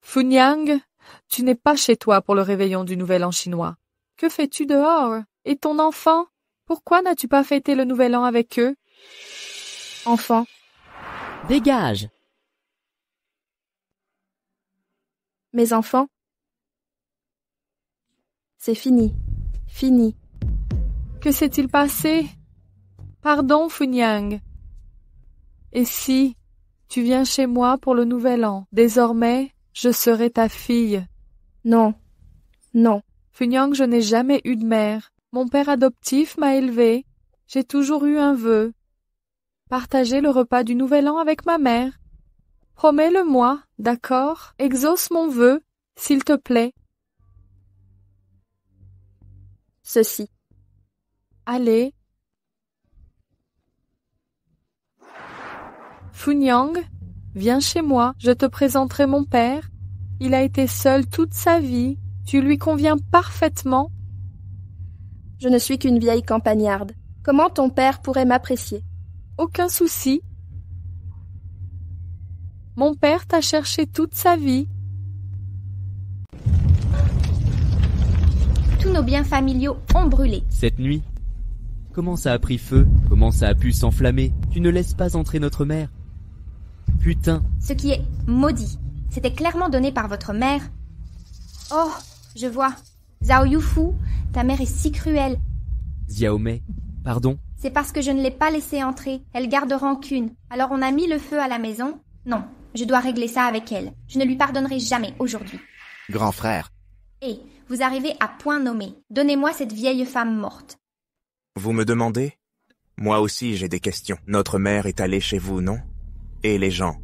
Funyang, tu n'es pas chez toi pour le réveillon du Nouvel An chinois. Que fais-tu dehors? Et ton enfant? Pourquoi n'as-tu pas fêté le Nouvel An avec eux? Enfant. Dégage! Mes enfants? C'est fini. Fini. Que s'est-il passé? Pardon, Funyang. Et si tu viens chez moi pour le Nouvel An, désormais, je serai ta fille. Non. Non. Funyang, je n'ai jamais eu de mère. Mon père adoptif m'a élevée. J'ai toujours eu un vœu. Partager le repas du Nouvel An avec ma mère. Promets-le-moi, d'accord? Exauce mon vœu, s'il te plaît. Ceci. Allez. Funyang, viens chez moi, je te présenterai mon père. Il a été seul toute sa vie. Tu lui conviens parfaitement. Je ne suis qu'une vieille campagnarde. Comment ton père pourrait m'apprécier? Aucun souci. Mon père t'a cherché toute sa vie. Tous nos biens familiaux ont brûlé. Cette nuit? Comment ça a pris feu? Comment ça a pu s'enflammer? Tu ne laisses pas entrer notre mère. Putain. Ce qui est maudit. C'était clairement donné par votre mère. Oh, je vois. Zhao Yufu, ta mère est si cruelle. Xiaomei, pardon? C'est parce que je ne l'ai pas laissée entrer. Elle garde rancune. Alors on a mis le feu à la maison. Non, je dois régler ça avec elle. Je ne lui pardonnerai jamais aujourd'hui. Grand frère. Et vous arrivez à point nommé. Donnez-moi cette vieille femme morte. Vous me demandez? Moi aussi j'ai des questions. Notre mère est allée chez vous, non? Et les gens?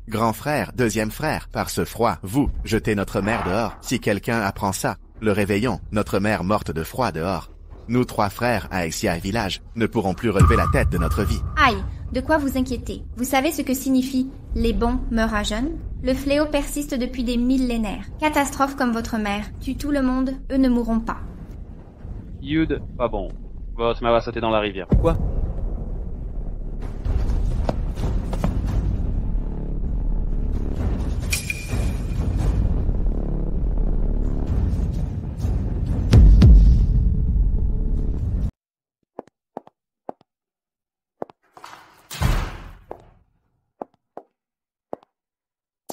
Grand frère, deuxième frère, par ce froid, vous, jetez notre mère dehors. Si quelqu'un apprend ça, le réveillon, notre mère morte de froid dehors. Nous trois frères à Exia Village ne pourrons plus relever la tête de notre vie. Aïe, de quoi vous inquiétez? Vous savez ce que signifie « les bons meurent à jeunes » Le fléau persiste depuis des millénaires. Catastrophe comme votre mère tue tout le monde, eux ne mourront pas. Yud, pas bon. Votre mère va sauter dans la rivière. Quoi?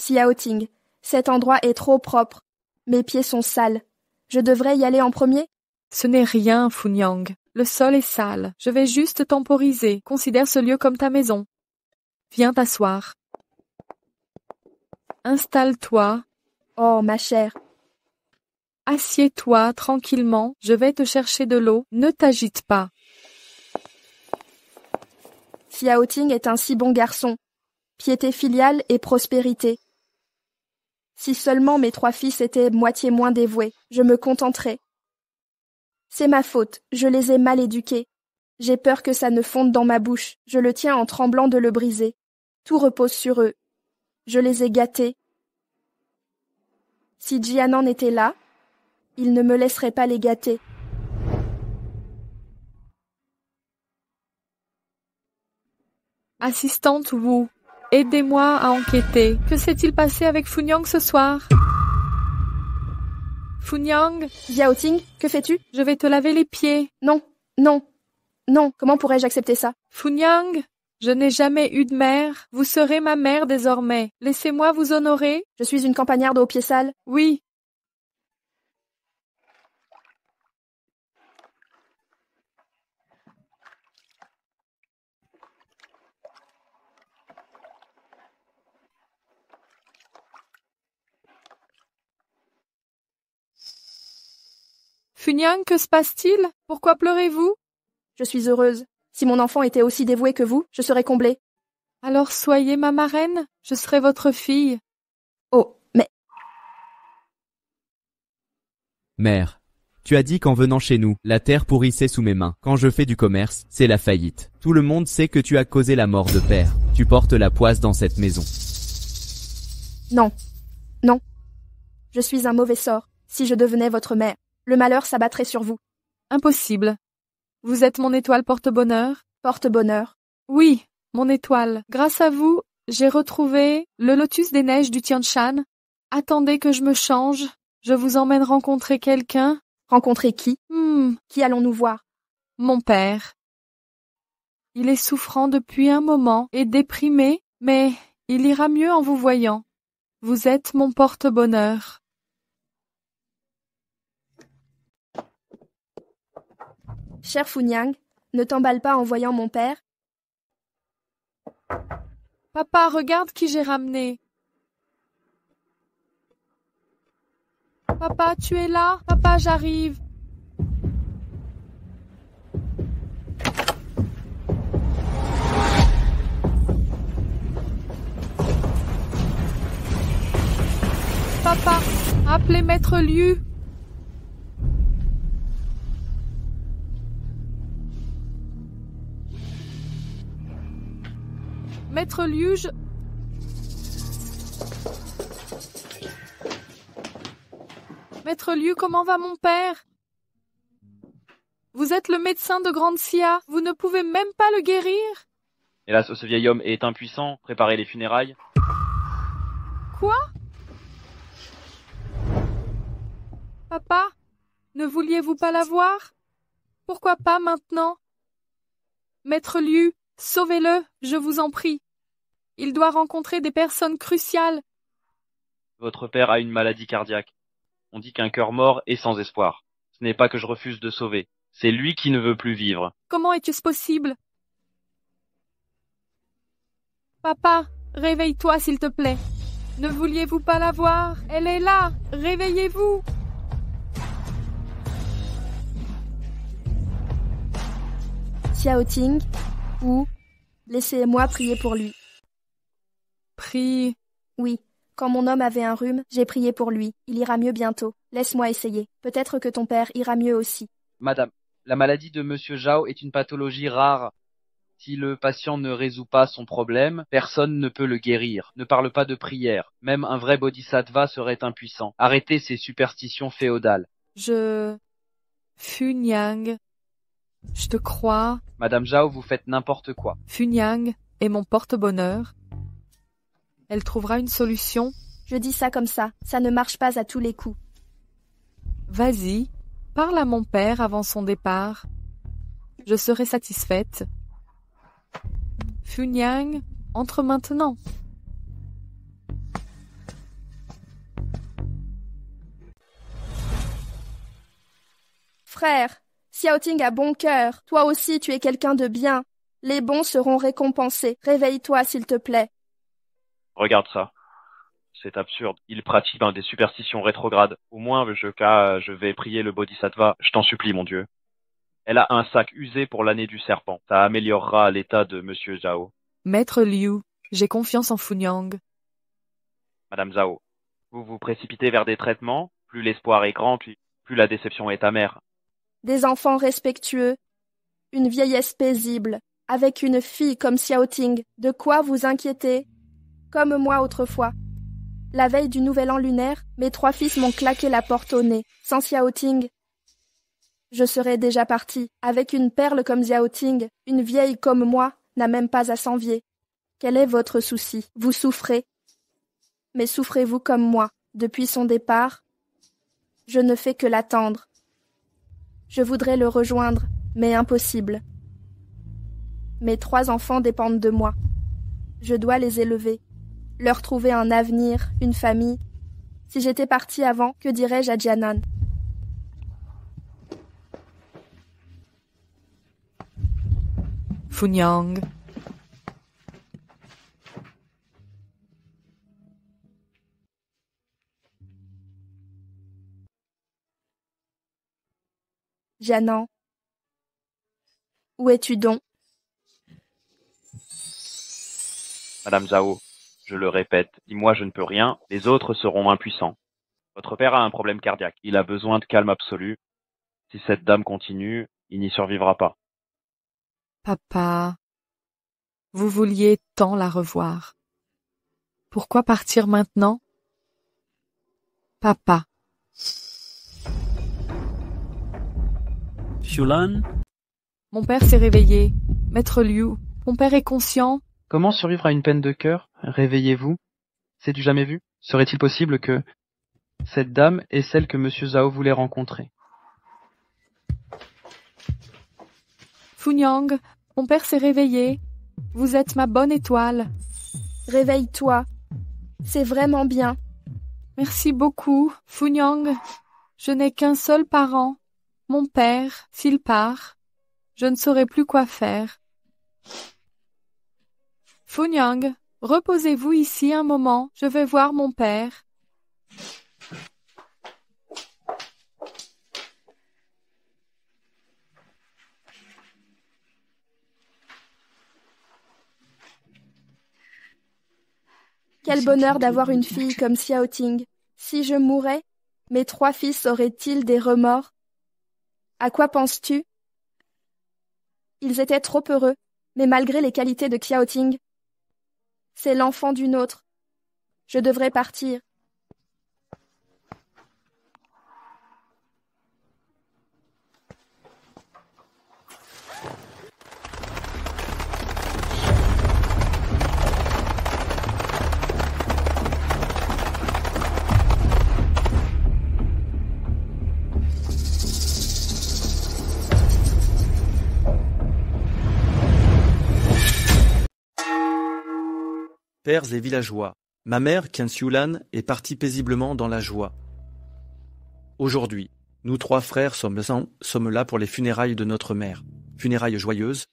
Xiaoting, cet endroit est trop propre. Mes pieds sont sales. Je devrais y aller en premier? Ce n'est rien, Funyang. Le sol est sale. Je vais juste temporiser. Considère ce lieu comme ta maison. Viens t'asseoir. Installe-toi. Oh, ma chère. Assieds-toi tranquillement. Je vais te chercher de l'eau. Ne t'agite pas. Xiaoting est un si bon garçon. Piété filiale et prospérité. Si seulement mes 3 fils étaient moitié moins dévoués, je me contenterais. C'est ma faute, je les ai mal éduqués. J'ai peur que ça ne fonde dans ma bouche, je le tiens en tremblant de le briser. Tout repose sur eux. Je les ai gâtés. Si Jianan était là, il ne me laisserait pas les gâter. Assistante Wu, aidez-moi à enquêter. Que s'est-il passé avec Funyang ce soir? Funyang, Xiaoting, que fais-tu? je vais te laver les pieds. Non, non, non, comment pourrais-je accepter ça? Funyang, je n'ai jamais eu de mère. Vous serez ma mère désormais. Laissez-moi vous honorer. Je suis une campagnarde aux pieds sales. Oui. Funyang, que se passe-t-il? Pourquoi pleurez-vous? Je suis heureuse. Si mon enfant était aussi dévoué que vous, je serais comblée. Alors soyez ma marraine, je serai votre fille. Oh, mais... Mère, tu as dit qu'en venant chez nous, la terre pourrissait sous mes mains. Quand je fais du commerce, c'est la faillite. Tout le monde sait que tu as causé la mort de père. Tu portes la poisse dans cette maison. Non, non. Je suis un mauvais sort. Si je devenais votre mère, le malheur s'abattrait sur vous. Impossible. Vous êtes mon étoile porte-bonheur? Porte-bonheur. Oui, mon étoile. Grâce à vous, j'ai retrouvé le lotus des neiges du Tian Shan. Attendez que je me change. Je vous emmène rencontrer quelqu'un. Rencontrer qui? Qui allons-nous voir? Mon père. Il est souffrant depuis un moment et déprimé, mais il ira mieux en vous voyant. Vous êtes mon porte-bonheur. Cher Funyang, ne t'emballe pas en voyant mon père. Papa, regarde qui j'ai ramené. Papa, tu es là? Papa, j'arrive. Papa, appelez Maître Liu. Maître Liu, Maître Liu, comment va mon père? Vous êtes le médecin de Grande Sia, vous ne pouvez même pas le guérir? Hélas, ce vieil homme est impuissant. Préparez les funérailles. Quoi? Papa, ne vouliez-vous pas la voir? Pourquoi pas maintenant? Maître Liu, sauvez-le, je vous en prie. Il doit rencontrer des personnes cruciales. Votre père a une maladie cardiaque. On dit qu'un cœur mort est sans espoir. Ce n'est pas que je refuse de sauver. C'est lui qui ne veut plus vivre. Comment est-ce possible? Papa, réveille-toi s'il te plaît. Ne vouliez-vous pas la voir? Elle est là. Réveillez-vous. Xiaoting, ou laissez-moi prier pour lui. Prie. Oui, quand mon homme avait un rhume, j'ai prié pour lui. Il ira mieux bientôt. Laisse-moi essayer. Peut-être que ton père ira mieux aussi. Madame, la maladie de Monsieur Zhao est une pathologie rare. Si le patient ne résout pas son problème, personne ne peut le guérir. Ne parle pas de prière. Même un vrai bodhisattva serait impuissant. Arrêtez ces superstitions féodales. Funyang, je te crois. Madame Zhao, vous faites n'importe quoi. Funyang est mon porte-bonheur. Elle trouvera une solution. Je dis ça comme ça ne marche pas à tous les coups. Vas-y, parle à mon père avant son départ. Je serai satisfaite. Funyang, entre maintenant. Frère, Xiaoting a bon cœur. Toi aussi, tu es quelqu'un de bien. Les bons seront récompensés. Réveille-toi, s'il te plaît. Regarde ça. C'est absurde. Il pratique des superstitions rétrogrades. Au moins, je vais prier le bodhisattva. Je t'en supplie, mon Dieu. Elle a un sac usé pour l'année du serpent. Ça améliorera l'état de Monsieur Zhao. Maître Liu, j'ai confiance en Funyang. Madame Zhao, Vous vous précipitez vers des traitements, plus l'espoir est grand, plus la déception est amère. Des enfants respectueux, une vieillesse paisible, avec une fille comme Xiaoting, de quoi vous inquiéter? Comme moi autrefois. La veille du nouvel an lunaire, mes 3 fils m'ont claqué la porte au nez. Sans Xiaoting, je serais déjà partie. Avec une perle comme Xiaoting, une vieille comme moi n'a même pas à s'envier. Quel est votre souci? Vous souffrez. Mais souffrez-vous comme moi? Depuis son départ, je ne fais que l'attendre. Je voudrais le rejoindre, mais impossible. Mes 3 enfants dépendent de moi. Je dois les élever, leur trouver un avenir, une famille. Si j'étais partie avant, que dirais-je à Jianan? Funyang. Jianan, où es-tu donc? Madame Zhao, je le répète, si moi je ne peux rien, les autres seront impuissants. Votre père a un problème cardiaque. Il a besoin de calme absolu. Si cette dame continue, il n'y survivra pas. Papa, vous vouliez tant la revoir. Pourquoi partir maintenant? Papa. Xulan, Mon père s'est réveillé. Maître Liu, mon père est conscient. Comment survivre à une peine de cœur? Réveillez-vous. C'est du jamais vu. Serait-il possible que cette dame est celle que Monsieur Zhao voulait rencontrer? Funyang, mon père s'est réveillé. Vous êtes ma bonne étoile. Réveille-toi. C'est vraiment bien. Merci beaucoup, Funyang. Je n'ai qu'un seul parent. Mon père, s'il part, je ne saurai plus quoi faire. Funyang, reposez-vous ici un moment, je vais voir mon père. Quel bonheur d'avoir une fille comme Xiaoting. Si je mourais, mes 3 fils auraient-ils des remords? À quoi penses-tu? Ils étaient trop heureux, mais malgré les qualités de Xiaoting, c'est l'enfant d'une autre. Je devrais partir. Pères et villageois, ma mère, Qian Xiulan, est partie paisiblement dans la joie. Aujourd'hui, nous 3 frères sommes là pour les funérailles de notre mère. Funérailles joyeuses.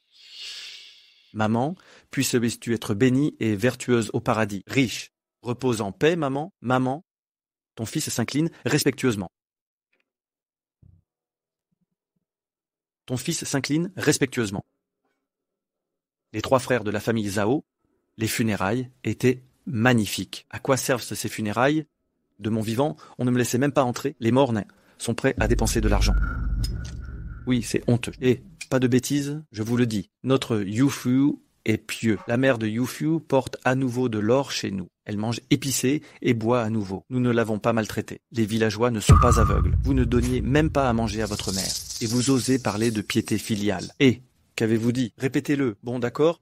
Maman, puisses-tu être bénie et vertueuse au paradis, riche. Repose en paix, maman. Maman, ton fils s'incline respectueusement. Ton fils s'incline respectueusement. Les 3 frères de la famille Zhao, les funérailles étaient magnifiques. À quoi servent ces funérailles? De mon vivant, on ne me laissait même pas entrer. Les morts sont prêts à dépenser de l'argent. Oui, c'est honteux. Et, pas de bêtises, je vous le dis, notre Yufu est pieux. La mère de Yufu porte à nouveau de l'or chez nous. Elle mange épicé et boit à nouveau. Nous ne l'avons pas maltraitée. Les villageois ne sont pas aveugles. Vous ne donniez même pas à manger à votre mère. Et vous osez parler de piété filiale. Et, qu'avez-vous dit? Répétez-le. Bon, d'accord?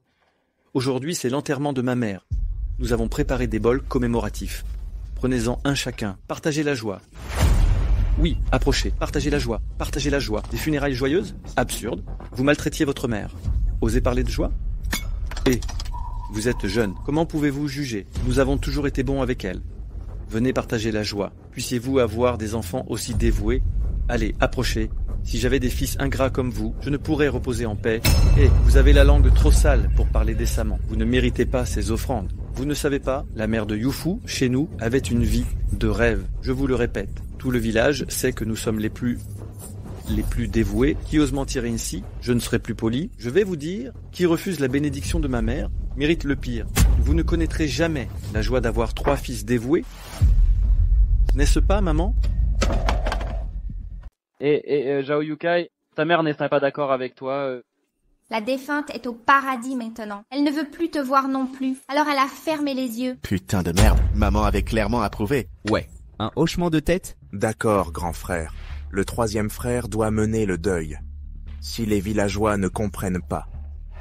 Aujourd'hui, c'est l'enterrement de ma mère. Nous avons préparé des bols commémoratifs. Prenez-en un chacun. Partagez la joie. Oui, approchez. Partagez la joie. Partagez la joie. Des funérailles joyeuses? Absurde. Vous maltraitiez votre mère. Osez parler de joie? Et vous êtes jeune. Comment pouvez-vous juger? Nous avons toujours été bons avec elle. Venez partager la joie. Puissiez-vous avoir des enfants aussi dévoués? Allez, approchez. Si j'avais des fils ingrats comme vous, je ne pourrais reposer en paix. Et vous avez la langue trop sale pour parler décemment. Vous ne méritez pas ces offrandes. Vous ne savez pas, la mère de Yufu, chez nous, avait une vie de rêve. Je vous le répète, tout le village sait que nous sommes les plus dévoués. Qui ose mentir ici? Je ne serai plus poli. Je vais vous dire, qui refuse la bénédiction de ma mère mérite le pire. Vous ne connaîtrez jamais la joie d'avoir 3 fils dévoués. N'est-ce pas, maman? Et Zhao Yukai, ta mère n'est pas d'accord avec toi. La défunte est au paradis maintenant. Elle ne veut plus te voir non plus. Alors elle a fermé les yeux. Putain de merde, maman avait clairement approuvé. Ouais. Un hochement de tête? D'accord, grand frère. Le troisième frère doit mener le deuil. Si les villageois ne comprennent pas,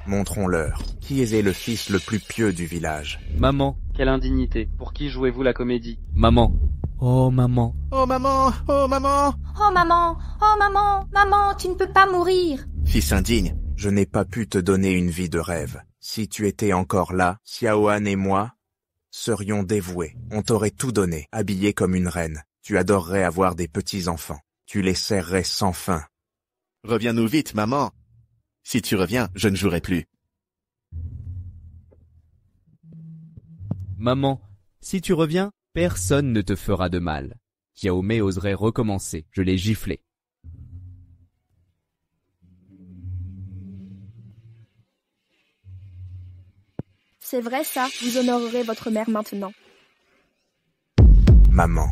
montrons-leur qui est le fils le plus pieux du village. Maman. Quelle indignité. Pour qui jouez-vous la comédie? Maman. Oh maman. Oh maman, oh maman. Oh maman, oh maman, maman, tu ne peux pas mourir. Fils indigne. Je n'ai pas pu te donner une vie de rêve. Si tu étais encore là, Xiaoan et moi serions dévoués. On t'aurait tout donné, habillé comme une reine. Tu adorerais avoir des petits-enfants. Tu les serrerais sans fin. Reviens-nous vite, maman. Si tu reviens, je ne jouerai plus. Maman, si tu reviens, personne ne te fera de mal. Xiaomei oserait recommencer. Je l'ai giflé. C'est vrai ça, vous honorerez votre mère maintenant. Maman.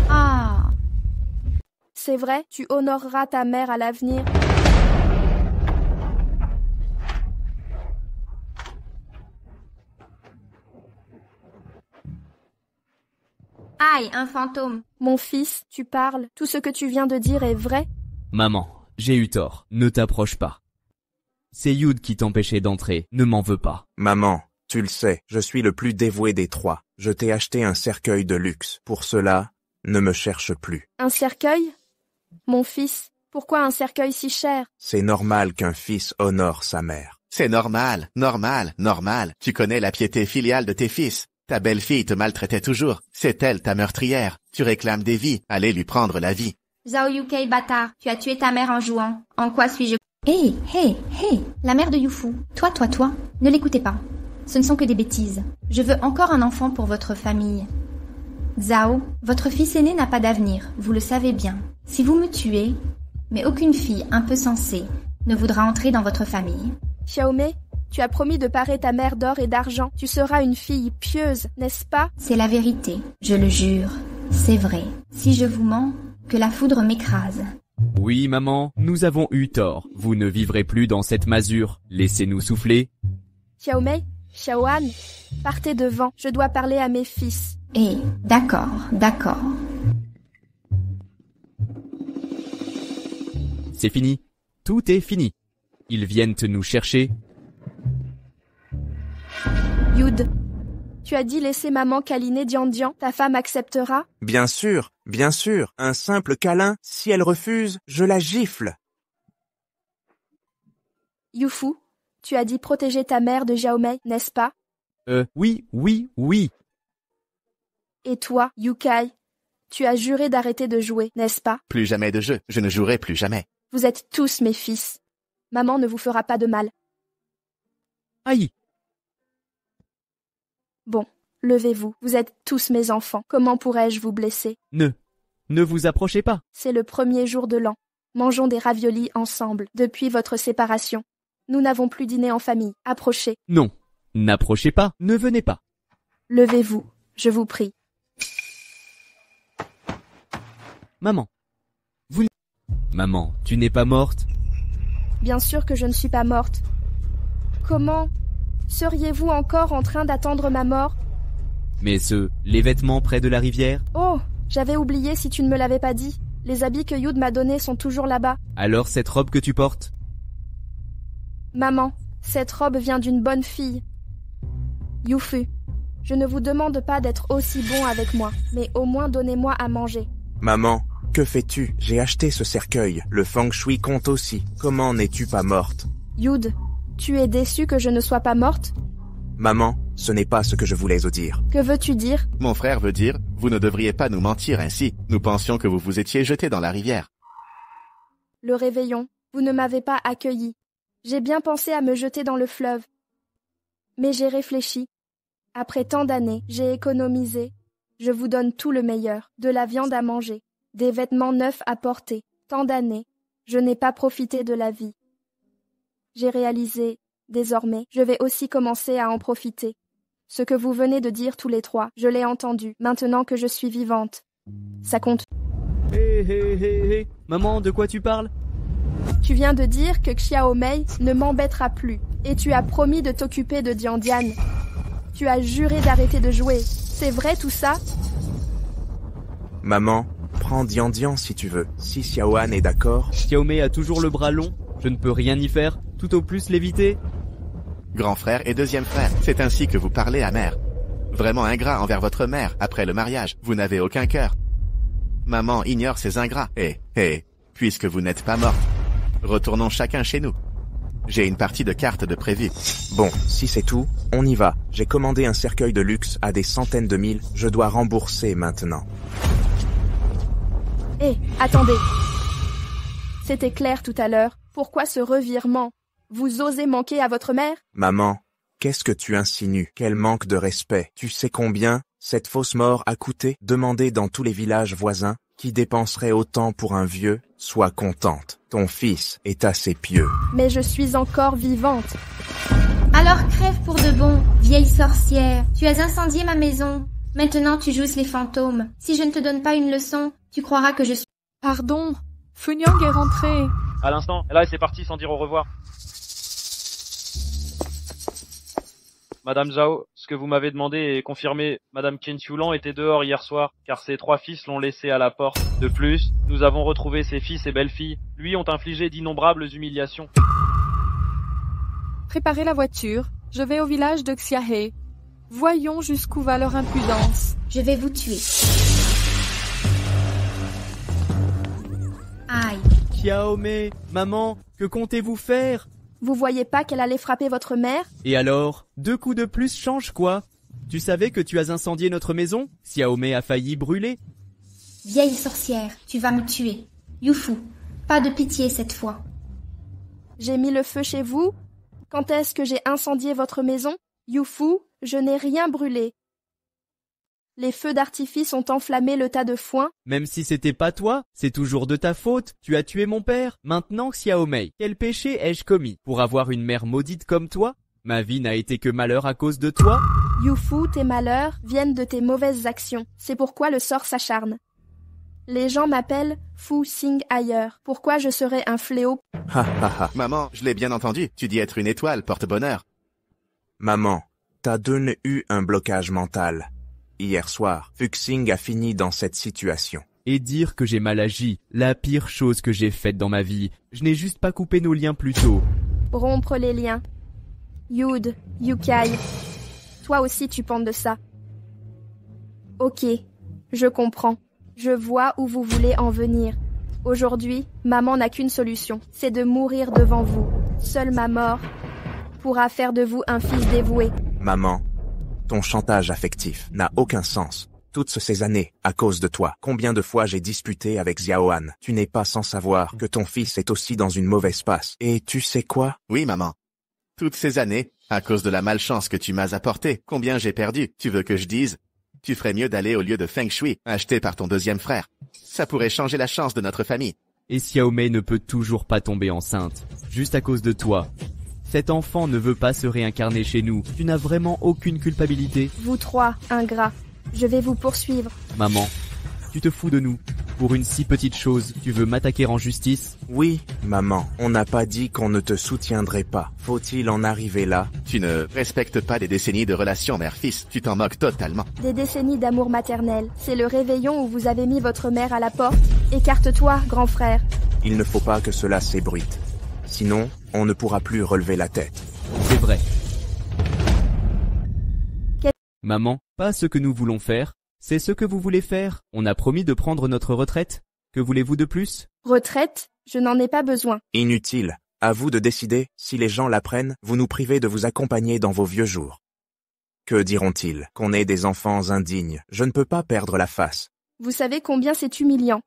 Ah. C'est vrai, tu honoreras ta mère à l'avenir. Aïe, un fantôme. Mon fils, tu parles, tout ce que tu viens de dire est vrai? Maman, j'ai eu tort. Ne t'approche pas. C'est Yud qui t'empêchait d'entrer. Ne m'en veux pas. Maman, tu le sais, je suis le plus dévoué des trois. Je t'ai acheté un cercueil de luxe. Pour cela, ne me cherche plus. Un cercueil? Mon fils, pourquoi un cercueil si cher? C'est normal qu'un fils honore sa mère. C'est normal, normal, normal. Tu connais la piété filiale de tes fils. Ta belle-fille te maltraitait toujours. C'est elle ta meurtrière. Tu réclames des vies. Allez lui prendre la vie. Zhao Yukai bâtard, tu as tué ta mère en jouant. En quoi suis-je... Hé, hé, hé, la mère de Yufu. Toi, ne l'écoutez pas. Ce ne sont que des bêtises. Je veux encore un enfant pour votre famille. Zhao, votre fils aîné n'a pas d'avenir, vous le savez bien. Si vous me tuez, mais aucune fille un peu sensée ne voudra entrer dans votre famille. Xiaomei, tu as promis de parer ta mère d'or et d'argent. Tu seras une fille pieuse, n'est-ce pas? C'est la vérité, je le jure. C'est vrai. Si je vous mens, que la foudre m'écrase. Oui, maman, nous avons eu tort. Vous ne vivrez plus dans cette masure. Laissez-nous souffler. Xiaomei, Xiaoan, partez devant. Je dois parler à mes fils. D'accord, d'accord. C'est fini. Tout est fini. Ils viennent nous chercher. Yud, tu as dit laisser maman câliner Dian. Ta femme acceptera? Bien sûr, un simple câlin. Si elle refuse, je la gifle. Yufu, tu as dit protéger ta mère de Xiaomei, n'est-ce pas? Oui. Et toi, Yukai, tu as juré d'arrêter de jouer, n'est-ce pas? Plus jamais de jeu. Je ne jouerai plus jamais. Vous êtes tous mes fils. Maman ne vous fera pas de mal. Aïe! Bon, levez-vous. Vous êtes tous mes enfants. Comment pourrais-je vous blesser? Ne vous approchez pas. C'est le premier jour de l'an. Mangeons des raviolis ensemble, depuis votre séparation. Nous n'avons plus dîné en famille. Approchez. Non, n'approchez pas. Ne venez pas. Levez-vous, je vous prie. Maman. Maman, tu n'es pas morte? Bien sûr que je ne suis pas morte. Comment seriez-vous encore en train d'attendre ma mort? Mais les vêtements près de la rivière? Oh, j'avais oublié si tu ne me l'avais pas dit. Les habits que Yud m'a donnés sont toujours là-bas. Alors cette robe que tu portes? Maman, cette robe vient d'une bonne fille. Yufu, je ne vous demande pas d'être aussi bon avec moi, mais au moins donnez-moi à manger. Maman, que fais-tu? J'ai acheté ce cercueil. Le feng shui compte aussi. Comment n'es-tu pas morte? Yud, tu es déçue que je ne sois pas morte? Maman, ce n'est pas ce que je voulais dire. Que veux-tu dire? Mon frère veut dire, vous ne devriez pas nous mentir ainsi. Nous pensions que vous vous étiez jeté dans la rivière. Le réveillon, vous ne m'avez pas accueilli. J'ai bien pensé à me jeter dans le fleuve. Mais j'ai réfléchi. Après tant d'années, j'ai économisé. Je vous donne tout le meilleur, de la viande à manger, des vêtements neufs à porter. Tant d'années, je n'ai pas profité de la vie. J'ai réalisé, désormais, je vais aussi commencer à en profiter. Ce que vous venez de dire tous les trois, je l'ai entendu, maintenant que je suis vivante. Ça compte. Hé, maman, de quoi tu parles? Tu viens de dire que Xiaomei ne m'embêtera plus, et tu as promis de t'occuper de Dian. Tu as juré d'arrêter de jouer. C'est vrai tout ça? Maman, prends Dian si tu veux. Si Xiaoan est d'accord... Xiaomei a toujours le bras long, je ne peux rien y faire, tout au plus l'éviter. Grand frère et deuxième frère, c'est ainsi que vous parlez à mère. Vraiment ingrat envers votre mère, après le mariage, vous n'avez aucun cœur. Maman ignore ces ingrats, puisque vous n'êtes pas morte, retournons chacun chez nous. J'ai une partie de cartes de prévu. Bon, si c'est tout, on y va. J'ai commandé un cercueil de luxe à des centaines de mille, je dois rembourser maintenant. Attendez. C'était clair tout à l'heure. Pourquoi ce revirement? Vous osez manquer à votre mère? Maman, qu'est-ce que tu insinues? Quel manque de respect. Tu sais combien cette fausse mort a coûté? Demandez dans tous les villages voisins qui dépenserait autant pour un vieux. Sois contente. Ton fils est assez pieux. Mais je suis encore vivante. Alors crève pour de bon, vieille sorcière. Tu as incendié ma maison. Maintenant tu joues les fantômes. Si je ne te donne pas une leçon, tu croiras que je suis... Pardon, Funyang est rentré. À l'instant, là c'est parti sans dire au revoir. Madame Zhao, ce que vous m'avez demandé est confirmé. Madame Qin Qiulan était dehors hier soir, car ses 3 fils l'ont laissé à la porte. De plus, nous avons retrouvé ses fils et belles-filles. Lui ont infligé d'innombrables humiliations. Préparez la voiture, je vais au village de Xiahe. Voyons jusqu'où va leur impudence. Je vais vous tuer. Aïe. Xiaomei, maman, que comptez-vous faire? Vous voyez pas qu'elle allait frapper votre mère? Et alors, 2 coups de plus changent quoi? Tu savais que tu as incendié notre maison? Xiaomei a failli brûler. Vieille sorcière, tu vas me tuer. Youfu, pas de pitié cette fois. J'ai mis le feu chez vous? Quand est-ce que j'ai incendié votre maison? Youfu, je n'ai rien brûlé. Les feux d'artifice ont enflammé le tas de foin. Même si c'était pas toi, c'est toujours de ta faute. Tu as tué mon père. Maintenant, Xiaomei, quel péché ai-je commis pour avoir une mère maudite comme toi? Ma vie n'a été que malheur à cause de toi. Youfu, tes malheurs viennent de tes mauvaises actions. C'est pourquoi le sort s'acharne. Les gens m'appellent Fu Xing ailleurs. Pourquoi je serais un fléau? Maman, je l'ai bien entendu. Tu dis être une étoile, porte-bonheur. Maman, t'as donné eu un blocage mental. Hier soir, Fu Xing a fini dans cette situation. Et dire que j'ai mal agi, la pire chose que j'ai faite dans ma vie. Je n'ai juste pas coupé nos liens plus tôt. Rompre les liens. Yud, Yukai. Toi aussi tu penses de ça. Ok, je comprends. Je vois où vous voulez en venir. Aujourd'hui, maman n'a qu'une solution, c'est de mourir devant vous. Seule ma mort pourra faire de vous un fils dévoué. Maman, ton chantage affectif n'a aucun sens. Toutes ces années, à cause de toi, combien de fois j'ai disputé avec Xiaoan. Tu n'es pas sans savoir que ton fils est aussi dans une mauvaise passe. Et tu sais quoi? Oui, maman. Toutes ces années, à cause de la malchance que tu m'as apportée, combien j'ai perdu? Tu veux que je dise? Tu ferais mieux d'aller au lieu de Feng Shui, acheté par ton deuxième frère. Ça pourrait changer la chance de notre famille. Et Xiaomei ne peut toujours pas tomber enceinte, juste à cause de toi. Cet enfant ne veut pas se réincarner chez nous. Tu n'as vraiment aucune culpabilité. Vous 3, ingrats. Je vais vous poursuivre. Maman, tu te fous de nous. Pour une si petite chose, tu veux m'attaquer en justice? Oui, maman, on n'a pas dit qu'on ne te soutiendrait pas. Faut-il en arriver là? Tu ne respectes pas des décennies de relations mère-fils. Tu t'en moques totalement. Des décennies d'amour maternel. C'est le réveillon où vous avez mis votre mère à la porte. Écarte-toi, grand frère. Il ne faut pas que cela s'ébruite. Sinon, on ne pourra plus relever la tête. C'est vrai. Maman, pas ce que nous voulons faire, c'est ce que vous voulez faire. On a promis de prendre notre retraite. Que voulez-vous de plus? Retraite? Je n'en ai pas besoin. Inutile. À vous de décider. Si les gens l'apprennent, vous nous privez de vous accompagner dans vos vieux jours. Que diront-ils? Qu'on est des enfants indignes. Je ne peux pas perdre la face. Vous savez combien c'est humiliant.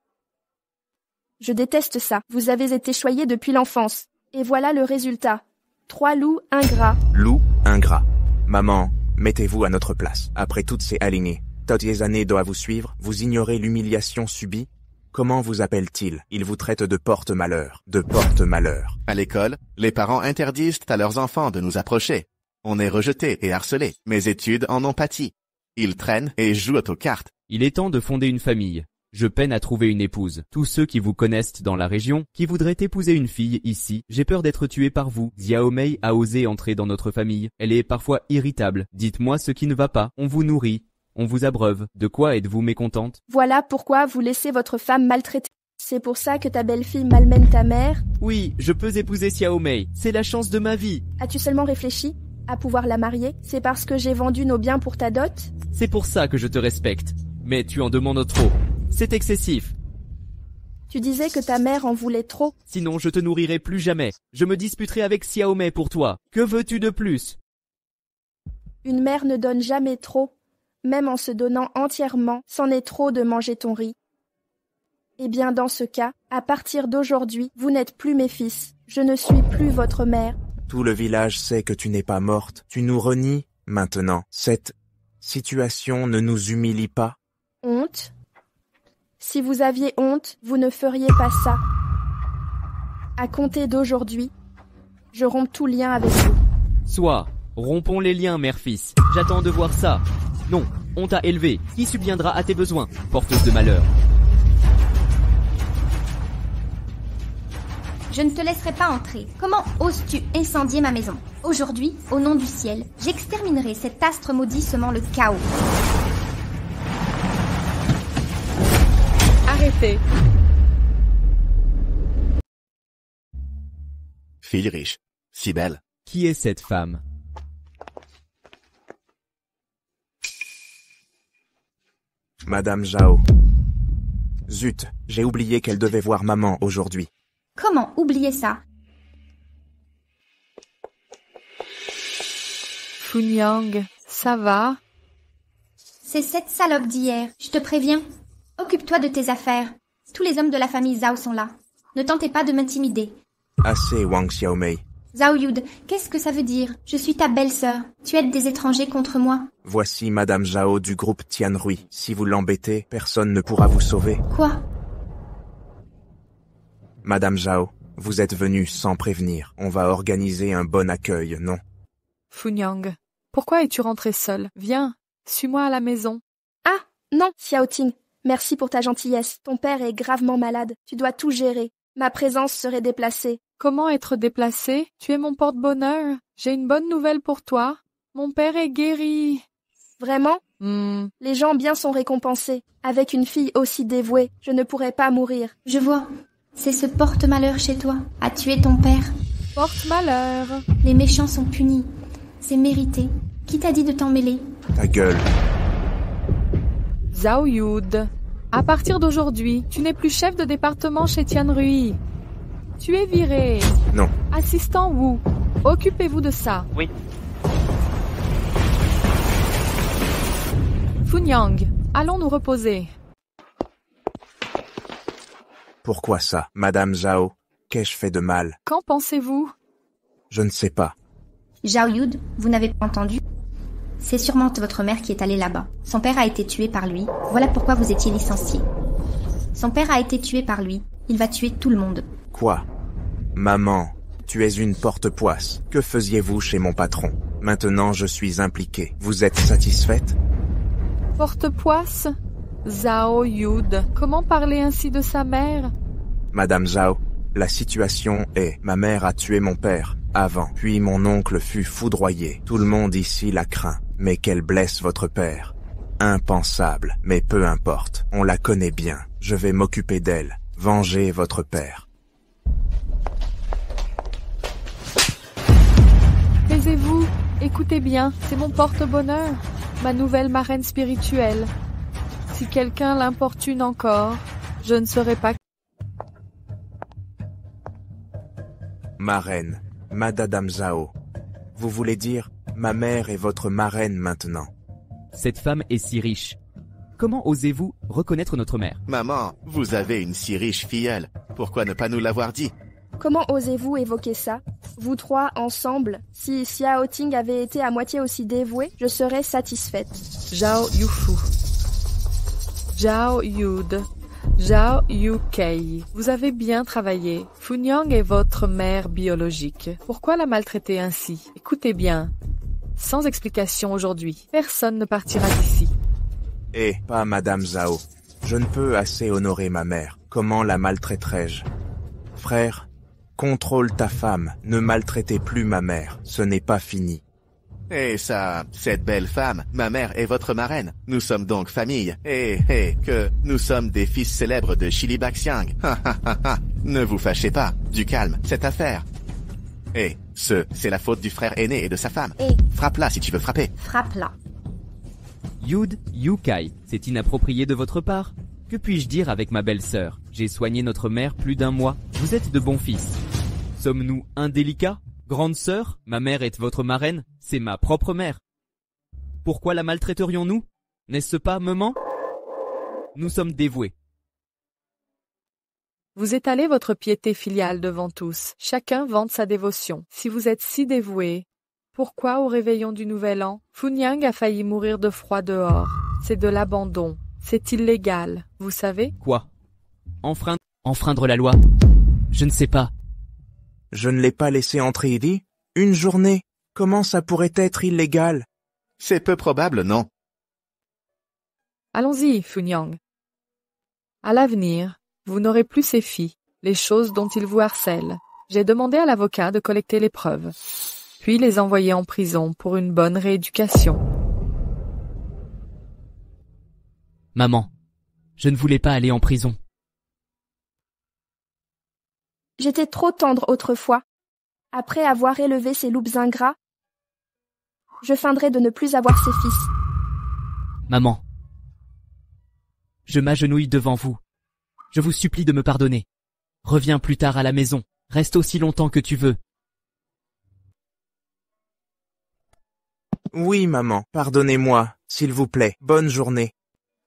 Je déteste ça. Vous avez été choyés depuis l'enfance. Et voilà le résultat. 3 loups ingrats. Loups ingrats. Maman, mettez-vous à notre place. Après toutes ces alignées, toutes les années doivent vous suivre, vous ignorez l'humiliation subie. Comment vous appellent-ils? Ils vous traitent de porte-malheur. De porte-malheur. À l'école, les parents interdisent à leurs enfants de nous approcher. On est rejetés et harcelés. Mes études en ont pâti. Ils traînent et jouent aux cartes. Il est temps de fonder une famille. Je peine à trouver une épouse. Tous ceux qui vous connaissent dans la région, qui voudraient épouser une fille ici, j'ai peur d'être tué par vous. Xiao Mei a osé entrer dans notre famille. Elle est parfois irritable. Dites-moi ce qui ne va pas. On vous nourrit. On vous abreuve. De quoi êtes-vous mécontente? Voilà pourquoi vous laissez votre femme maltraiter. C'est pour ça que ta belle-fille malmène ta mère? Oui, je peux épouser Xiao Mei. C'est la chance de ma vie. As-tu seulement réfléchi à pouvoir la marier? C'est parce que j'ai vendu nos biens pour ta dot? C'est pour ça que je te respecte. Mais tu en demandes trop. C'est excessif. Tu disais que ta mère en voulait trop. Sinon je te nourrirai plus jamais. Je me disputerai avec Xiao Mei pour toi. Que veux-tu de plus? Une mère ne donne jamais trop. Même en se donnant entièrement, c'en est trop de manger ton riz. Eh bien dans ce cas, à partir d'aujourd'hui, vous n'êtes plus mes fils. Je ne suis plus votre mère. Tout le village sait que tu n'es pas morte. Tu nous renies maintenant. Cette situation ne nous humilie pas. Honte? Si vous aviez honte, vous ne feriez pas ça. À compter d'aujourd'hui, je romps tout lien avec vous. Soit, rompons les liens, mère-fils. J'attends de voir ça. Non, on t'a élevé. Qui subviendra à tes besoins, porteuse de malheur? Je ne te laisserai pas entrer. Comment oses-tu incendier ma maison? Aujourd'hui, au nom du ciel, j'exterminerai cet astre maudit semant le chaos. Arrêtez. Fille riche, si belle. Qui est cette femme? Madame Zhao. Zut, j'ai oublié qu'elle devait voir maman aujourd'hui. Comment oublier ça? Funyang, ça va? C'est cette salope d'hier, je te préviens. Occupe-toi de tes affaires. Tous les hommes de la famille Zhao sont là. Ne tentez pas de m'intimider. Assez, Wang Xiaomei. Zhao Yud, qu'est-ce que ça veut dire? Je suis ta belle-sœur. Tu aides des étrangers contre moi. Voici Madame Zhao du groupe Tianrui. Si vous l'embêtez, personne ne pourra vous sauver. Quoi? Madame Zhao, vous êtes venue sans prévenir. On va organiser un bon accueil, non? Funyang, pourquoi es-tu rentrée seule? Viens, suis-moi à la maison. Ah, non, Xiaoting. Merci pour ta gentillesse. Ton père est gravement malade. Tu dois tout gérer. Ma présence serait déplacée. Comment être déplacée? Tu es mon porte-bonheur. J'ai une bonne nouvelle pour toi. Mon père est guéri. Vraiment? Les gens bien sont récompensés. Avec une fille aussi dévouée, je ne pourrais pas mourir. Je vois. C'est ce porte-malheur chez toi. A tué ton père. Porte-malheur. Les méchants sont punis. C'est mérité. Qui t'a dit de t'en mêler? Ta gueule. Zhao Yud, à partir d'aujourd'hui, tu n'es plus chef de département chez Tianrui. Tu es viré. Non. Assistant Wu, occupez-vous de ça. Oui. Funyang, allons nous reposer. Pourquoi ça, Madame Zhao? Qu'ai-je fait de mal? Qu'en pensez-vous? Je ne sais pas. Zhao Yud, vous n'avez pas entendu? C'est sûrement votre mère qui est allée là-bas. Son père a été tué par lui. Voilà pourquoi vous étiez licencié. Son père a été tué par lui. Il va tuer tout le monde. Quoi? Maman, tu es une porte-poisse. Que faisiez-vous chez mon patron? Maintenant, je suis impliqué. Vous êtes satisfaite? Porte-poisse? Zhao Yud, comment parler ainsi de sa mère? Madame Zhao, la situation est, ma mère a tué mon père, avant, puis mon oncle fut foudroyé. Tout le monde ici la craint, mais qu'elle blesse votre père. Impensable, mais peu importe, on la connaît bien. Je vais m'occuper d'elle, venger votre père. Taisez-vous, écoutez bien, c'est mon porte-bonheur, ma nouvelle marraine spirituelle. Si quelqu'un l'importune encore, je ne serai pas... Marraine, Madame Zhao. Vous voulez dire, ma mère est votre marraine maintenant. Cette femme est si riche. Comment osez-vous reconnaître notre mère? Maman, vous avez une si riche filleule. Pourquoi ne pas nous l'avoir dit? Comment osez-vous évoquer ça? Vous trois, ensemble, si Xiaoting avait été à moitié aussi dévoué, je serais satisfaite. Zhao Yufu, Zhao Yud, Zhao Yukei, vous avez bien travaillé. Funyang est votre mère biologique. Pourquoi la maltraiter ainsi? Écoutez bien. Sans explication aujourd'hui. Personne ne partira d'ici. Pas Madame Zhao. Je ne peux assez honorer ma mère. Comment la maltraiterais-je? Frère, contrôle ta femme. Ne maltraitez plus ma mère. Ce n'est pas fini. Et ça, cette belle femme, ma mère est votre marraine. Nous sommes donc famille. Que nous sommes des fils célèbres de Shilibaxiang. Ne vous fâchez pas. Du calme, cette affaire. C'est la faute du frère aîné et de sa femme. Frappe-la si tu veux frapper. Frappe-la. Yud, Yukai, c'est inapproprié de votre part. Que puis-je dire avec ma belle-sœur? J'ai soigné notre mère plus d'un mois. Vous êtes de bons fils. Sommes-nous indélicats? Grande sœur, ma mère est votre marraine, c'est ma propre mère. Pourquoi la maltraiterions-nous? N'est-ce pas, maman? Nous sommes dévoués. Vous étalez votre piété filiale devant tous. Chacun vante sa dévotion. Si vous êtes si dévoués, pourquoi au réveillon du Nouvel An, Funyang a failli mourir de froid dehors? C'est de l'abandon. C'est illégal, vous savez? Quoi? Enfreindre la loi? Je ne sais pas. Je ne l'ai pas laissé entrer ici? Une journée? Comment ça pourrait être illégal? C'est peu probable, non? Allons-y, Funyang. À l'avenir, vous n'aurez plus ces filles, les choses dont ils vous harcèlent. J'ai demandé à l'avocat de collecter les preuves, puis les envoyer en prison pour une bonne rééducation. Maman, je ne voulais pas aller en prison. J'étais trop tendre autrefois. Après avoir élevé ces loups ingrats, je feindrais de ne plus avoir ces fils. Maman, je m'agenouille devant vous. Je vous supplie de me pardonner. Reviens plus tard à la maison. Reste aussi longtemps que tu veux. Oui, maman, pardonnez-moi, s'il vous plaît. Bonne journée.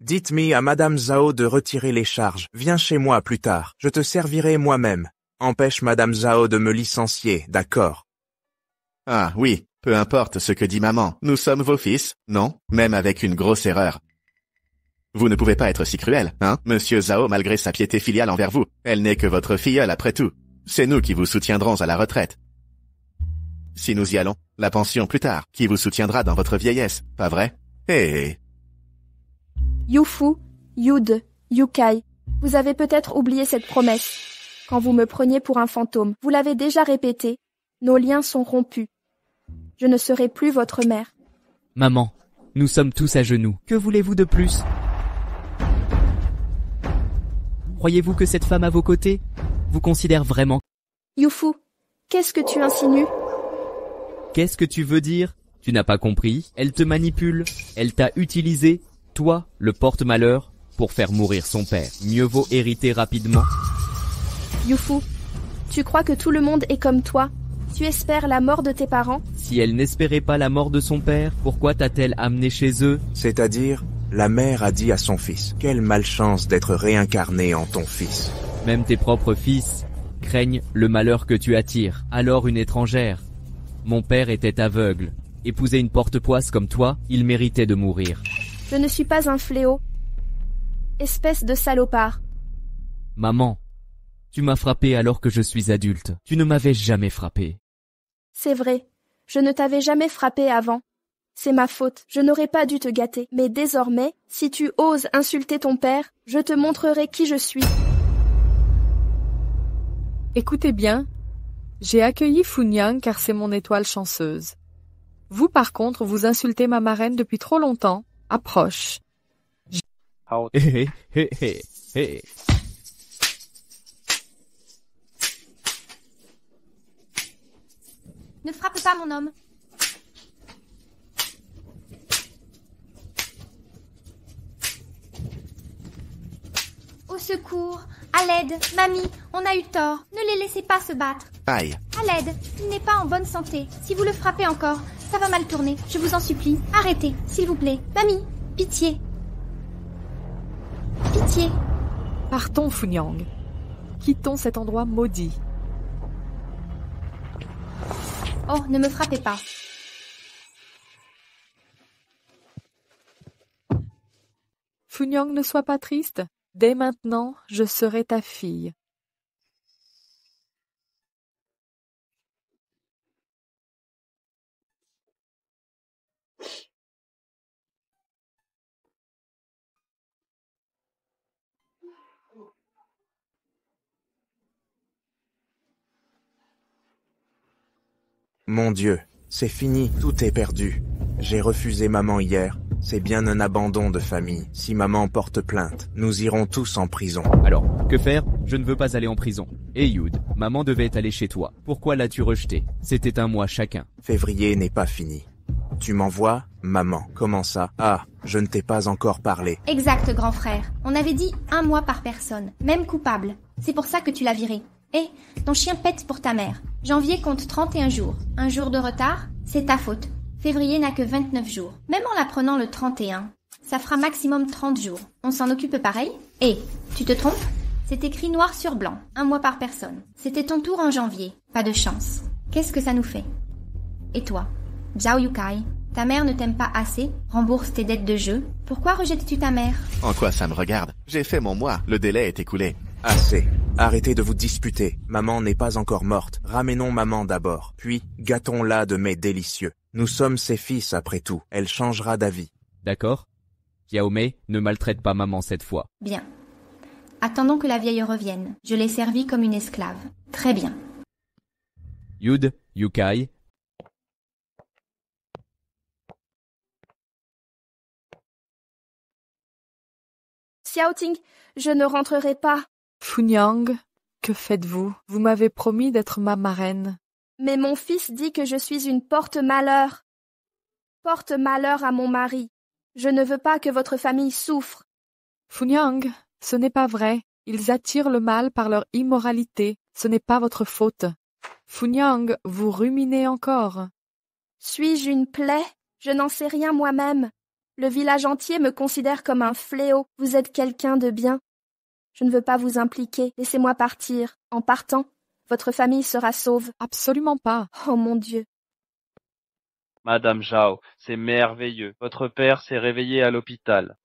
Dites-moi à Madame Zhao de retirer les charges. Viens chez moi plus tard. Je te servirai moi-même. Empêche Madame Zhao de me licencier, d'accord? Ah oui, peu importe ce que dit maman. Nous sommes vos fils, non? Même avec une grosse erreur. Vous ne pouvez pas être si cruel, hein? Monsieur Zhao, malgré sa piété filiale envers vous. Elle n'est que votre filleule après tout. C'est nous qui vous soutiendrons à la retraite. Si nous y allons, la pension plus tard, qui vous soutiendra dans votre vieillesse, pas vrai? Yufu, Yud, Yukai, vous avez peut-être oublié cette promesse. Quand vous me preniez pour un fantôme, vous l'avez déjà répété, nos liens sont rompus. Je ne serai plus votre mère. Maman, nous sommes tous à genoux. Que voulez-vous de plus? Croyez-vous que cette femme à vos côtés vous considère vraiment? Yufu, qu'est-ce que tu insinues? Qu'est-ce que tu veux dire? Tu n'as pas compris? Elle te manipule. Elle t'a utilisé, toi, le porte-malheur, pour faire mourir son père. Mieux vaut hériter rapidement. Yufu, tu crois que tout le monde est comme toi? Tu espères la mort de tes parents? Si elle n'espérait pas la mort de son père, pourquoi t'a-t-elle amené chez eux? C'est-à-dire, la mère a dit à son fils, quelle malchance d'être réincarné en ton fils. Même tes propres fils craignent le malheur que tu attires. Alors une étrangère. Mon père était aveugle. Épouser une porte-poisse comme toi, il méritait de mourir. Je ne suis pas un fléau. Espèce de salopard. Maman, tu m'as frappé alors que je suis adulte. Tu ne m'avais jamais frappé. C'est vrai, je ne t'avais jamais frappé avant. C'est ma faute, je n'aurais pas dû te gâter. Mais désormais, si tu oses insulter ton père, je te montrerai qui je suis. Écoutez bien, j'ai accueilli Funyang car c'est mon étoile chanceuse. Vous par contre, vous insultez ma marraine depuis trop longtemps. Approche. Hé hé hé hé. Ne frappe pas, mon homme. Au secours, à l'aide, mamie, on a eu tort. Ne les laissez pas se battre. Aïe. À l'aide, il n'est pas en bonne santé. Si vous le frappez encore, ça va mal tourner. Je vous en supplie, arrêtez, s'il vous plaît. Mamie, pitié. Pitié. Partons, Funyang. Quittons cet endroit maudit. Oh, ne me frappez pas. Funyang, ne sois pas triste. Dès maintenant, je serai ta fille. Mon Dieu, c'est fini, tout est perdu. J'ai refusé maman hier. C'est bien un abandon de famille. Si maman porte plainte, nous irons tous en prison. Alors, que faire? Je ne veux pas aller en prison. Et Yud, maman devait aller chez toi. Pourquoi l'as-tu rejeté? C'était un mois chacun. Février n'est pas fini. Tu m'envoies, maman. Comment ça? Ah, je ne t'ai pas encore parlé. Exact, grand frère. On avait dit 1 mois par personne, même coupable. C'est pour ça que tu l'as viré. Eh, ton chien pète pour ta mère. Janvier compte 31 jours. Un jour de retard, c'est ta faute. Février n'a que 29 jours. Même en la prenant le 31, ça fera maximum 30 jours. On s'en occupe pareil? Eh, tu te trompes? C'est écrit noir sur blanc, 1 mois par personne. C'était ton tour en janvier. Pas de chance. Qu'est-ce que ça nous fait? Et toi, Zhao Yukai, ta mère ne t'aime pas assez? Rembourse tes dettes de jeu. Pourquoi rejettes-tu ta mère? En quoi ça me regarde? J'ai fait mon mois, le délai est écoulé. Assez. Arrêtez de vous disputer. Maman n'est pas encore morte. Ramenons maman d'abord. Puis, gâtons-la de mets délicieux. Nous sommes ses fils après tout. Elle changera d'avis. D'accord? Yaomei, ne maltraite pas maman cette fois. Bien. Attendons que la vieille revienne. Je l'ai servie comme une esclave. Très bien. Yud, Yukai. Xiaoting, je ne rentrerai pas. Funyang, que faites-vous? Vous m'avez promis d'être ma marraine. Mais mon fils dit que je suis une porte-malheur. Porte-malheur à mon mari. Je ne veux pas que votre famille souffre. Funyang, ce n'est pas vrai. Ils attirent le mal par leur immoralité. Ce n'est pas votre faute. Funyang, vous ruminez encore. Suis-je une plaie? Je n'en sais rien moi-même. Le village entier me considère comme un fléau. Vous êtes quelqu'un de bien. Je ne veux pas vous impliquer. Laissez-moi partir. En partant, votre famille sera sauve. Absolument pas. Oh mon Dieu. Madame Zhao, c'est merveilleux. Votre père s'est réveillé à l'hôpital.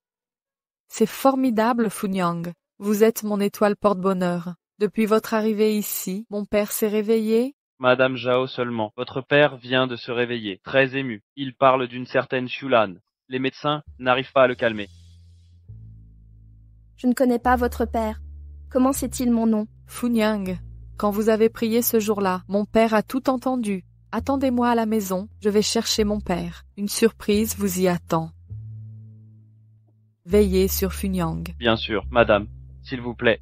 C'est formidable, Funyang. Vous êtes mon étoile porte-bonheur. Depuis votre arrivée ici, mon père s'est réveillé. Madame Zhao seulement. Votre père vient de se réveiller, très ému. Il parle d'une certaine Shulan. Les médecins n'arrivent pas à le calmer. Je ne connais pas votre père. Comment sait-il mon nom? Funyang, quand vous avez prié ce jour-là, mon père a tout entendu. Attendez-moi à la maison, je vais chercher mon père. Une surprise vous y attend. Veillez sur Funyang. Bien sûr, madame, s'il vous plaît.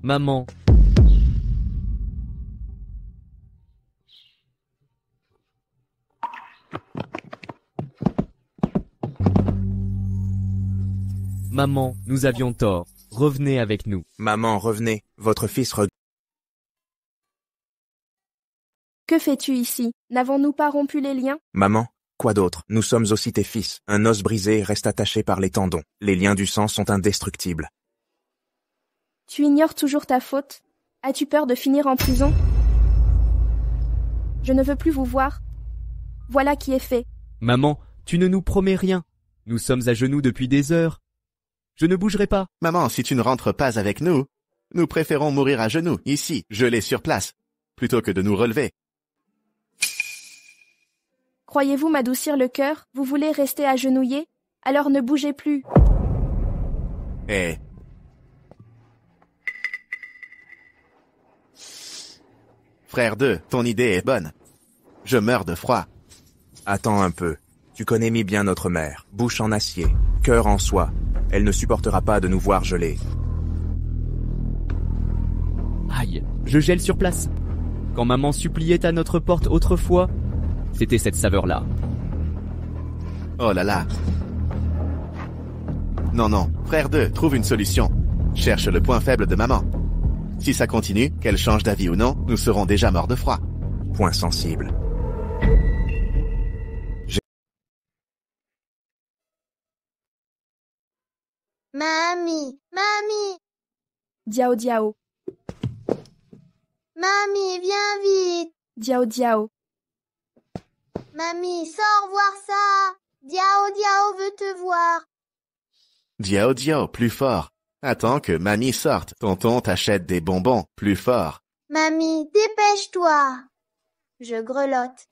Maman. Maman, nous avions tort. Revenez avec nous. Maman, revenez. Votre fils Que fais-tu ici? N'avons-nous pas rompu les liens? Maman, quoi d'autre? Nous sommes aussi tes fils. Un os brisé reste attaché par les tendons. Les liens du sang sont indestructibles. Tu ignores toujours ta faute? As-tu peur de finir en prison? Je ne veux plus vous voir. Voilà qui est fait. Maman, tu ne nous promets rien. Nous sommes à genoux depuis des heures. Je ne bougerai pas. Maman, si tu ne rentres pas avec nous, nous préférons mourir à genoux, ici, gelés sur place, plutôt que de nous relever. Croyez-vous m'adoucir le cœur? Vous voulez rester agenouillé? Alors ne bougez plus. Eh. Frère 2, ton idée est bonne. Je meurs de froid. Attends un peu. Tu connais mi bien notre mère. Bouche en acier, cœur en soie. Elle ne supportera pas de nous voir gelés. Aïe, je gèle sur place. Quand maman suppliait à notre porte autrefois, c'était cette saveur-là. Oh là là. Non, non, frère 2, trouve une solution. Cherche le point faible de maman. Si ça continue, qu'elle change d'avis ou non, nous serons déjà morts de froid. Point sensible. Mamie, mamie, Diao Diao. mamie, viens vite. Diao Diao. Mamie, sors voir ça. Diao Diao veut te voir. Diao Diao, plus fort. Attends que mamie sorte. Tonton t'achète des bonbons, plus fort. Mamie, dépêche-toi. Je grelotte.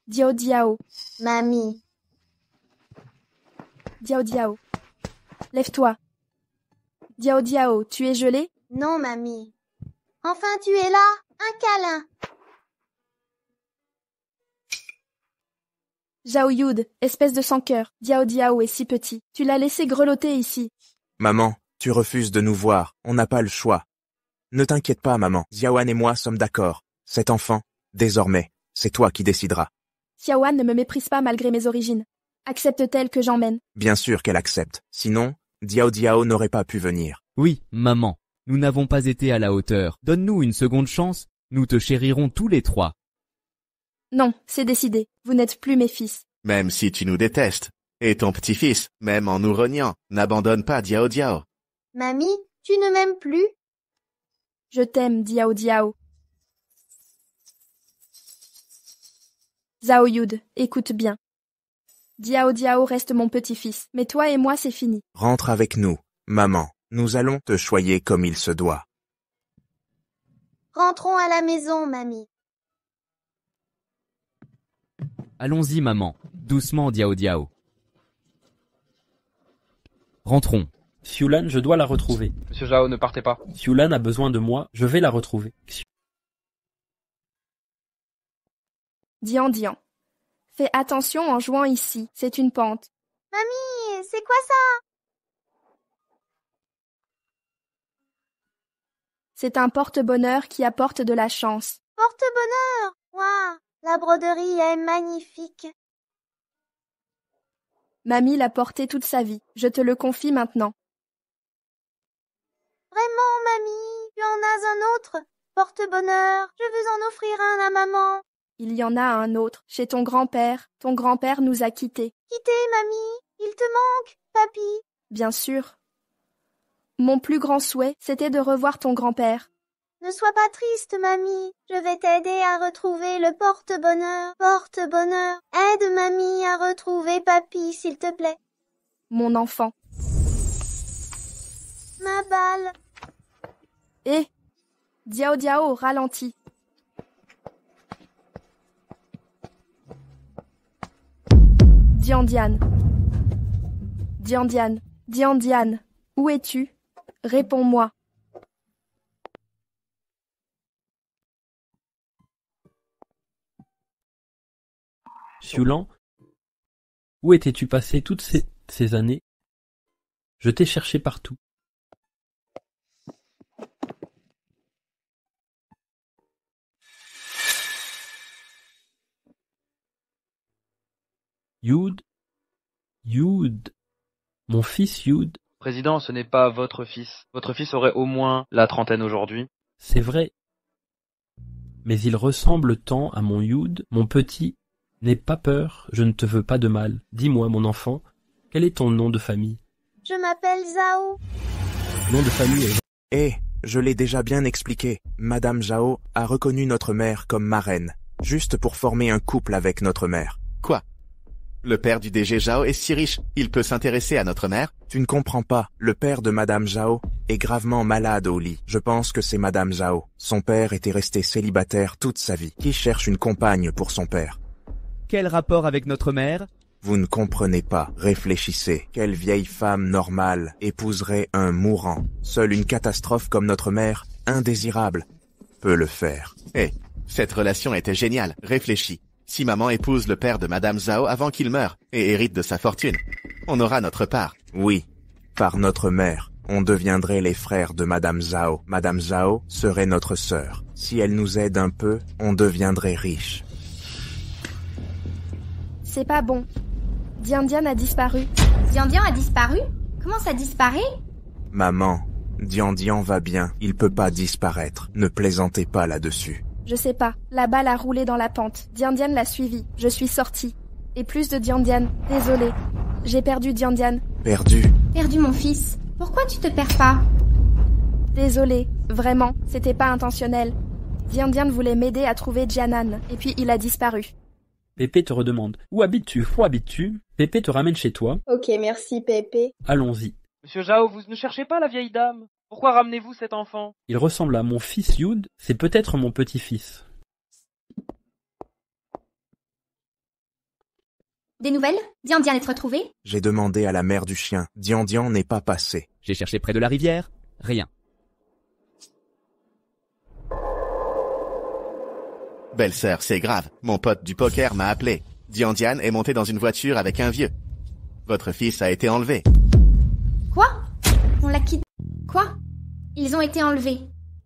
Diao Diao. Mamie, Diao Diao. Lève-toi. Diao Diao, tu es gelé? Non, mamie. Enfin, tu es là. Un câlin. Zhao Yud, espèce de sans-cœur. Diao Diao est si petit. Tu l'as laissé grelotter ici. Maman, tu refuses de nous voir, on n'a pas le choix. Ne t'inquiète pas, maman, Xiaoan et moi sommes d'accord. Cet enfant, désormais, c'est toi qui décideras. Xiaoan ne me méprise pas malgré mes origines. Accepte-t-elle que j'emmène? Bien sûr qu'elle accepte. Sinon, Diao Diao n'aurait pas pu venir. Oui, maman, nous n'avons pas été à la hauteur. Donne-nous une seconde chance, nous te chérirons tous les trois. Non, c'est décidé. Vous n'êtes plus mes fils. Même si tu nous détestes. Et ton petit-fils, même en nous reniant, n'abandonne pas Diao Diao. Mamie, tu ne m'aimes plus? Je t'aime, Diao Diao. Zhao Yud, écoute bien. Diao Diao reste mon petit-fils, mais toi et moi c'est fini. Rentre avec nous, maman. Nous allons te choyer comme il se doit. Rentrons à la maison, mamie. Allons-y, maman. Doucement, Diao Diao. Rentrons. Xiulan, je dois la retrouver. Monsieur Zhao, ne partez pas. Xiulan a besoin de moi, je vais la retrouver. Dian Dian. Fais attention en jouant ici, c'est une pente. Mamie, c'est quoi ça? C'est un porte-bonheur qui apporte de la chance. Porte-bonheur! Waouh! La broderie est magnifique. Mamie l'a porté toute sa vie, je te le confie maintenant. Vraiment, mamie, tu en as un autre? Porte-bonheur, je veux en offrir un à maman. Il y en a un autre, chez ton grand-père. Ton grand-père nous a quittés. Quitté, mamie? Il te manque, papy? Bien sûr. Mon plus grand souhait, c'était de revoir ton grand-père. Ne sois pas triste, mamie. Je vais t'aider à retrouver le porte-bonheur. Porte-bonheur, aide mamie à retrouver papy, s'il te plaît. Mon enfant. Ma balle. Eh! Diao Diao, ralentis. Dian Dian. Dian Dian. Dian Dian. Où es-tu? Réponds-moi. Xiulan, où étais-tu passé toutes ces années? Je t'ai cherché partout. Yud, mon fils Yud. Président, ce n'est pas votre fils. Votre fils aurait au moins la trentaine aujourd'hui. C'est vrai. Mais il ressemble tant à mon Yud, mon petit. N'aie pas peur, je ne te veux pas de mal. Dis-moi, mon enfant, quel est ton nom de famille? Je m'appelle Zhao. Nom de famille est... Eh, je l'ai déjà bien expliqué. Madame Zhao a reconnu notre mère comme marraine, juste pour former un couple avec notre mère. Quoi? Le père du DG Zhao est si riche, il peut s'intéresser à notre mère? Tu ne comprends pas, le père de Madame Zhao est gravement malade au lit. Je pense que c'est Madame Zhao. Son père était resté célibataire toute sa vie. Qui cherche une compagne pour son père? Quel rapport avec notre mère? Vous ne comprenez pas. Réfléchissez. Quelle vieille femme normale épouserait un mourant? Seule une catastrophe comme notre mère, indésirable, peut le faire. Eh, cette relation était géniale. Réfléchis. Si maman épouse le père de Madame Zhao avant qu'il meure et hérite de sa fortune, on aura notre part. Oui, par notre mère, on deviendrait les frères de Madame Zhao. Madame Zhao serait notre sœur. Si elle nous aide un peu, on deviendrait riche. C'est pas bon. Dian Dian a disparu. Dian Dian a disparu? Comment ça disparaît? Maman, Dian Dian va bien, il peut pas disparaître. Ne plaisantez pas là-dessus. Je sais pas, la balle a roulé dans la pente. Dian Dian l'a suivi. Je suis sortie. Et plus de Dian Dian. Désolée. J'ai perdu Dian Dian. Perdu? Perdu mon fils. Pourquoi tu te perds pas? Désolée. Vraiment, c'était pas intentionnel. Dian Dian voulait m'aider à trouver Jianan. Et puis il a disparu. Pépé te redemande. Où habites-tu? Où habites-tu? Pépé te ramène chez toi. Ok, merci Pépé. Allons-y. Monsieur Zhao, vous ne cherchez pas la vieille dame. Pourquoi ramenez-vous cet enfant? Il ressemble à mon fils Yud, c'est peut-être mon petit-fils. Des nouvelles? Dian est retrouvée? J'ai demandé à la mère du chien. Dian n'est pas passé. J'ai cherché près de la rivière. Rien. Belle-sœur, c'est grave. Mon pote du poker m'a appelé. Dian est monté dans une voiture avec un vieux. Votre fils a été enlevé. Quoi? On l'a quitté. Quoi? Ils ont été enlevés.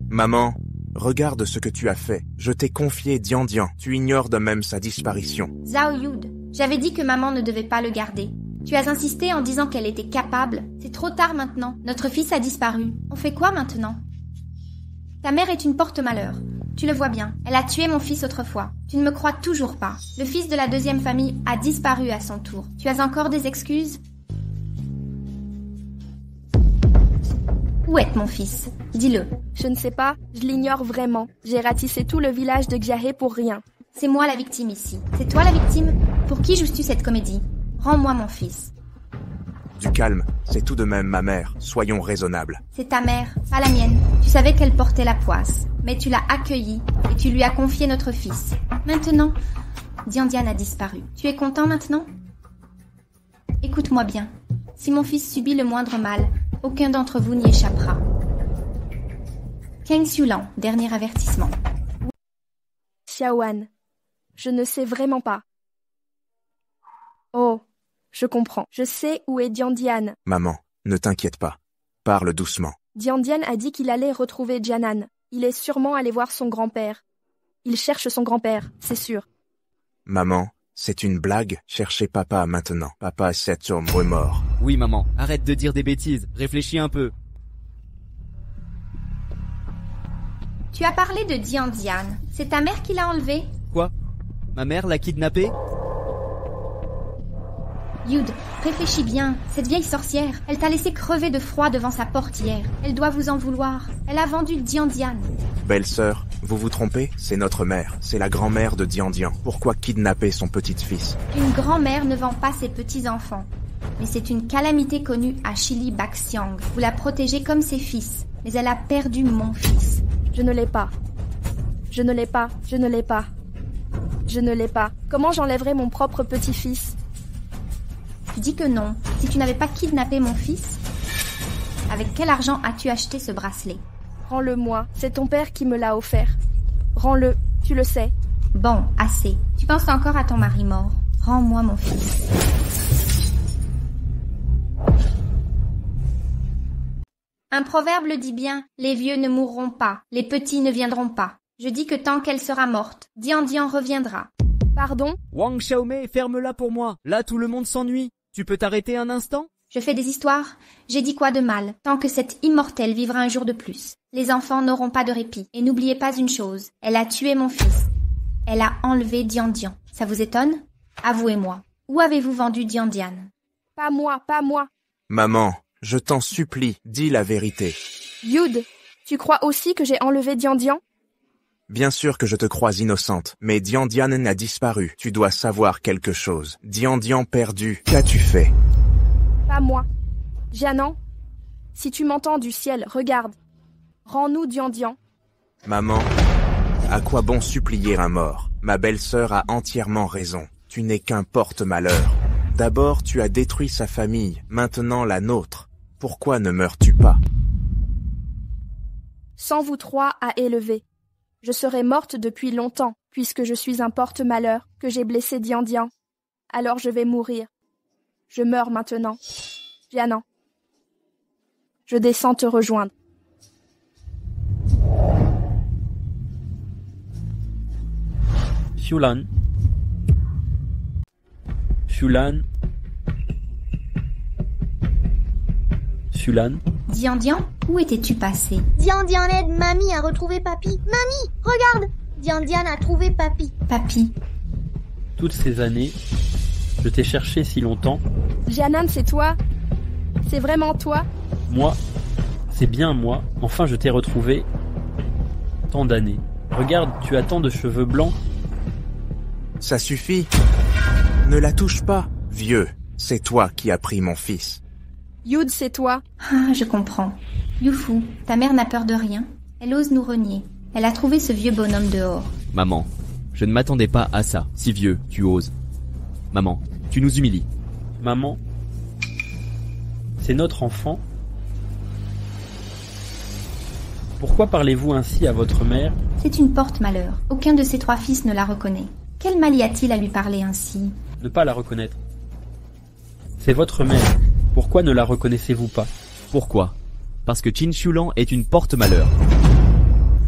Maman, regarde ce que tu as fait. Je t'ai confié Dian. Tu ignores de même sa disparition. Zhao Yud, j'avais dit que maman ne devait pas le garder. Tu as insisté en disant qu'elle était capable. C'est trop tard maintenant. Notre fils a disparu. On fait quoi maintenant? Ta mère est une porte-malheur. Tu le vois bien. Elle a tué mon fils autrefois. Tu ne me crois toujours pas. Le fils de la deuxième famille a disparu à son tour. Tu as encore des excuses? Où est mon fils? Dis-le. Je ne sais pas, je l'ignore vraiment. J'ai ratissé tout le village de Xiahe pour rien. C'est moi la victime ici. C'est toi la victime? Pour qui joues-tu cette comédie? Rends-moi mon fils. Du calme, c'est tout de même ma mère. Soyons raisonnables. C'est ta mère, pas la mienne. Tu savais qu'elle portait la poisse, mais tu l'as accueillie et tu lui as confié notre fils. Maintenant, Dian a disparu. Tu es content maintenant? Écoute-moi bien. Si mon fils subit le moindre mal, aucun d'entre vous n'y échappera. Kang Xiulan, dernier avertissement. Xiaoan, je ne sais vraiment pas. Oh, je comprends. Je sais où est Dian. Maman, ne t'inquiète pas. Parle doucement. Dian a dit qu'il allait retrouver Jianan. Il est sûrement allé voir son grand-père. Il cherche son grand-père, c'est sûr. Maman, c'est une blague. Cherchez papa maintenant. Papa, cet homme est mort. Oui, maman, arrête de dire des bêtises. Réfléchis un peu. Tu as parlé de Dian. C'est ta mère qui l'a enlevé? Quoi? Ma mère l'a kidnappé? Yud, réfléchis bien. Cette vieille sorcière, elle t'a laissé crever de froid devant sa porte hier. Elle doit vous en vouloir. Elle a vendu Dian. Belle-sœur, vous vous trompez? C'est notre mère. C'est la grand-mère de Dian. Pourquoi kidnapper son petit-fils? Une grand-mère ne vend pas ses petits-enfants. Mais c'est une calamité connue à Chili Baxiang. Vous la protégez comme ses fils. Mais elle a perdu mon fils. Je ne l'ai pas. Je ne l'ai pas. Je ne l'ai pas. Je ne l'ai pas. Comment j'enlèverai mon propre petit-fils? Tu dis que non. Si tu n'avais pas kidnappé mon fils, avec quel argent as-tu acheté ce bracelet? Rends-le-moi. C'est ton père qui me l'a offert. Rends-le. Tu le sais. Bon, assez. Tu penses encore à ton mari mort. Rends-moi mon fils. Un proverbe le dit bien, les vieux ne mourront pas, les petits ne viendront pas. Je dis que tant qu'elle sera morte, Dian reviendra. Pardon? Wang Xiaomei, ferme-la pour moi. Là, tout le monde s'ennuie. Tu peux t'arrêter un instant? Je fais des histoires? J'ai dit quoi de mal? Tant que cette immortelle vivra un jour de plus. Les enfants n'auront pas de répit. Et n'oubliez pas une chose, elle a tué mon fils. Elle a enlevé Dian. Ça vous étonne? Avouez-moi, où avez-vous vendu Dian? Pas moi, pas moi. Maman, je t'en supplie, dis la vérité. Yud, tu crois aussi que j'ai enlevé Dian? Bien sûr que je te crois innocente, mais Dian a disparu. Tu dois savoir quelque chose. Dian perdu. Qu'as-tu fait? Pas moi. Jianan, si tu m'entends du ciel, regarde. Rends-nous Dian. Maman, à quoi bon supplier un mort? Ma belle-sœur a entièrement raison. Tu n'es qu'un porte-malheur. D'abord, tu as détruit sa famille, maintenant la nôtre. Pourquoi ne meurs-tu pas? Sans vous trois à élever. Je serais morte depuis longtemps, puisque je suis un porte-malheur, que j'ai blessé Dian. Alors je vais mourir. Je meurs maintenant. Jianan. Je descends te rejoindre. Xiulan. Dian, où étais-tu passé? Dian aide mamie à retrouver papy. Mamie, regarde! Dian a trouvé papy. Papy. Toutes ces années, je t'ai cherché si longtemps. Jianan, c'est toi? C'est vraiment toi? Moi, c'est bien moi. Enfin, je t'ai retrouvé. Tant d'années. Regarde, tu as tant de cheveux blancs. Ça suffit. Ne la touche pas, vieux. C'est toi qui as pris mon fils. Yud, c'est toi? Ah, je comprends. Youfu, ta mère n'a peur de rien. Elle ose nous renier. Elle a trouvé ce vieux bonhomme dehors. Maman, je ne m'attendais pas à ça. Si vieux, tu oses. Maman, Tu nous humilies. Maman, c'est notre enfant. Pourquoi parlez-vous ainsi à votre mère? C'est une porte-malheur. Aucun de ses 3 fils ne la reconnaît. Quel mal y a-t-il à lui parler ainsi? Ne pas la reconnaître. C'est votre mère. Pourquoi ne la reconnaissez-vous pas? Pourquoi? Parce que Qin Shulan est une porte-malheur.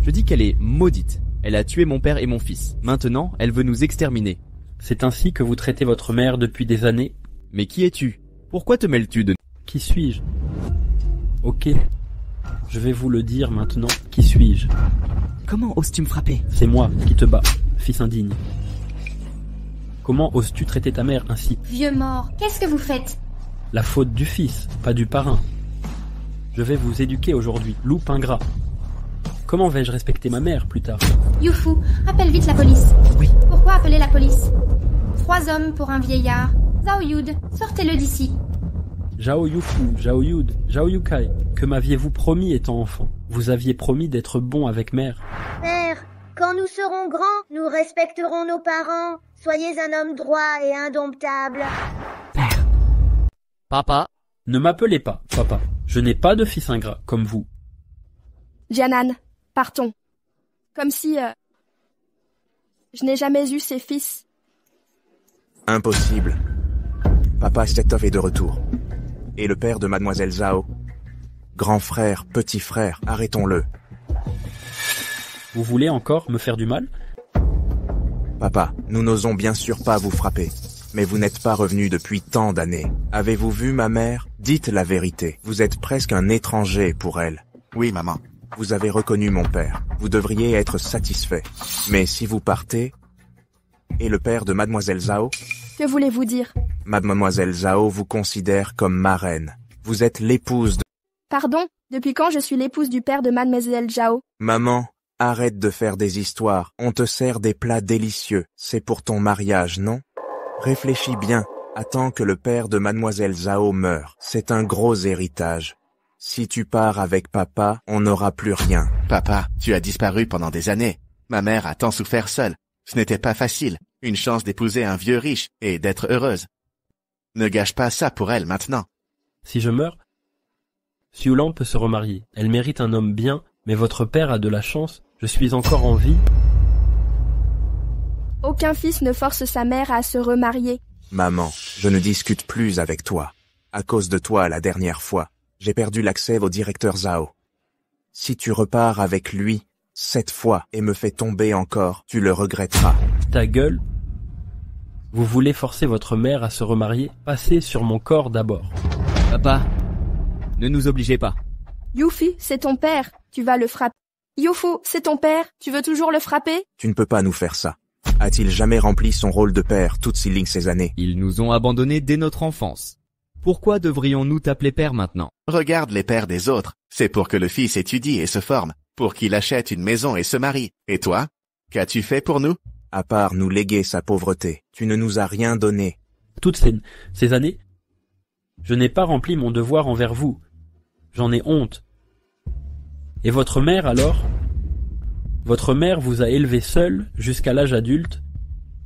Je dis qu'elle est maudite. Elle a tué mon père et mon fils. Maintenant, elle veut nous exterminer. C'est ainsi que vous traitez votre mère depuis des années? Mais qui es-tu? Pourquoi te mêles-tu de... Qui suis-je? Ok. Je vais vous le dire maintenant. Qui suis-je? Comment oses-tu me frapper? C'est moi qui te bats, fils indigne. Comment oses-tu traiter ta mère ainsi? Vieux mort, qu'est-ce que vous faites? La faute du fils, pas du parrain. Je vais vous éduquer aujourd'hui, loup ingrat. Comment vais-je respecter ma mère plus tard? Youfu, appelle vite la police. Oui. Pourquoi appeler la police? 3 hommes pour un vieillard. Zhao Yud, sortez-le d'ici. Zhao Yufu, Zhao Yud, Zhao Yukai, que m'aviez-vous promis étant enfant? Vous aviez promis d'être bon avec mère. Père, quand nous serons grands, nous respecterons nos parents. Soyez un homme droit et indomptable. Père. Papa. Ne m'appelez pas, papa. Je n'ai pas de fils ingrat, comme vous. Jianan, partons. Comme si... je n'ai jamais eu ces fils. Impossible. Papa Stetov est de retour. Et le père de mademoiselle Zhao. Grand frère, petit frère, arrêtons-le. Vous voulez encore me faire du mal? Papa, nous n'osons bien sûr pas vous frapper. Mais vous n'êtes pas revenu depuis tant d'années. Avez-vous vu ma mère? Dites la vérité. Vous êtes presque un étranger pour elle. Oui, maman. Vous avez reconnu mon père. Vous devriez être satisfait. Mais si vous partez... Et le père de mademoiselle Zhao? Que voulez-vous dire? Mademoiselle Zhao vous considère comme ma reine. Vous êtes l'épouse de... Pardon? Depuis quand je suis l'épouse du père de mademoiselle Zhao? Maman, arrête de faire des histoires. On te sert des plats délicieux. C'est pour ton mariage, non? Réfléchis bien. Attends que le père de mademoiselle Zhao meure. C'est un gros héritage. Si tu pars avec papa, on n'aura plus rien. Papa, tu as disparu pendant des années. Ma mère a tant souffert seule. Ce n'était pas facile. Une chance d'épouser un vieux riche et d'être heureuse. Ne gâche pas ça pour elle maintenant. Si je meurs, Xiulan peut se remarier. Elle mérite un homme bien, mais votre père a de la chance. Je suis encore en vie. Aucun fils ne force sa mère à se remarier. Maman, je ne discute plus avec toi. À cause de toi la dernière fois, j'ai perdu l'accès au directeur Zhao. Si tu repars avec lui, cette fois, et me fais tomber encore, tu le regretteras. Ta gueule. Vous voulez forcer votre mère à se remarier? Passez sur mon corps d'abord. Papa, ne nous obligez pas. Yufi, c'est ton père, tu vas le frapper. Yufu, c'est ton père, tu veux toujours le frapper? Tu ne peux pas nous faire ça. A-t-il jamais rempli son rôle de père toutes ces années? Ils nous ont abandonnés dès notre enfance. Pourquoi devrions-nous t'appeler père maintenant? Regarde les pères des autres. C'est pour que le fils étudie et se forme, pour qu'il achète une maison et se marie. Et toi? Qu'as-tu fait pour nous? À part nous léguer sa pauvreté, tu ne nous as rien donné. Toutes ces années, je n'ai pas rempli mon devoir envers vous. J'en ai honte. Et votre mère alors? Votre mère vous a élevé seule jusqu'à l'âge adulte,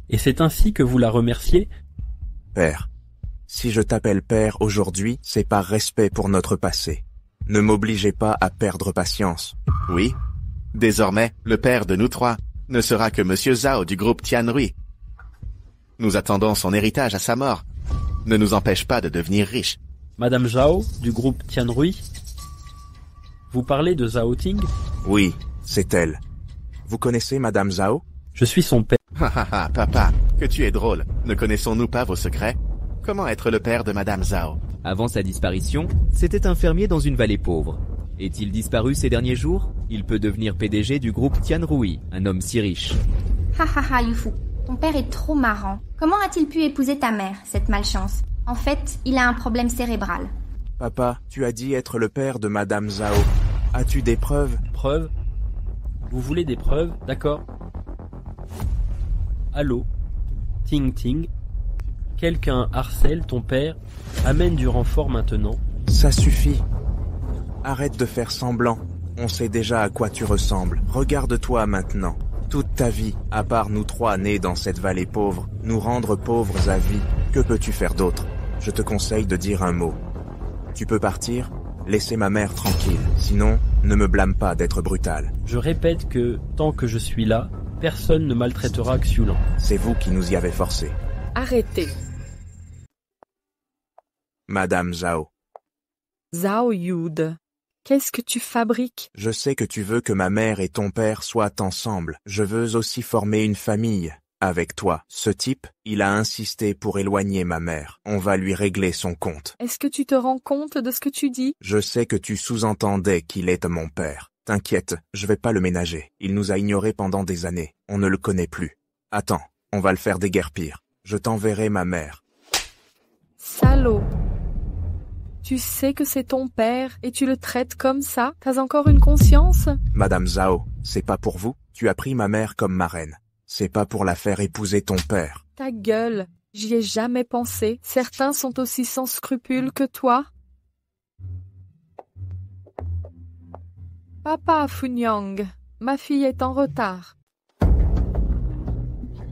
et c'est ainsi que vous la remerciez? Père, si je t'appelle père aujourd'hui, c'est par respect pour notre passé. Ne m'obligez pas à perdre patience. Oui. Désormais, le père de nous 3 ne sera que Monsieur Zhao du groupe Tianrui. Nous attendons son héritage à sa mort. Ne nous empêche pas de devenir riches. Madame Zhao du groupe Tianrui? Vous parlez de Zhao Ting? Oui, c'est elle. Vous connaissez Madame Zhao? Je suis son père. Papa, que tu es drôle. Ne connaissons-nous pas vos secrets? Comment être le père de Madame Zhao? Avant sa disparition, c'était un fermier dans une vallée pauvre. Est-il disparu ces derniers jours? Il peut devenir PDG du groupe Tianrui, un homme si riche. Yufu, ton père est trop marrant. Comment a-t-il pu épouser ta mère, cette malchance? En fait, il a un problème cérébral. Papa, tu as dit être le père de Madame Zhao. As-tu des preuves? Preuves? Vous voulez des preuves? D'accord. Allô? Ting Ting? Quelqu'un harcèle ton père? Amène du renfort maintenant. Ça suffit. Arrête de faire semblant. On sait déjà à quoi tu ressembles. Regarde-toi maintenant. Toute ta vie, à part nous trois nés dans cette vallée pauvre, nous rendre pauvres à vie, que peux-tu faire d'autre? Je te conseille de dire un mot. Tu peux partir, laisser ma mère tranquille, sinon, ne me blâme pas d'être brutal. Je répète que, tant que je suis là, personne ne maltraitera Xiulan. C'est vous qui nous y avez forcés. Arrêtez. Madame Zhao. Zhao Yud. Qu'est-ce que tu fabriques? Je sais que tu veux que ma mère et ton père soient ensemble. Je veux aussi former une famille avec toi. Ce type, il a insisté pour éloigner ma mère. On va lui régler son compte. Est-ce que tu te rends compte de ce que tu dis? Je sais que tu sous-entendais qu'il est mon père. T'inquiète, je vais pas le ménager. Il nous a ignorés pendant des années. On ne le connaît plus. Attends, on va le faire déguerpir. Je t'enverrai ma mère. Salaud. Tu sais que c'est ton père et tu le traites comme ça? T'as encore une conscience? Madame Zhao, c'est pas pour vous? Tu as pris ma mère comme marraine. C'est pas pour la faire épouser ton père. Ta gueule, j'y ai jamais pensé. Certains sont aussi sans scrupules que toi. Papa Funyang, ma fille est en retard.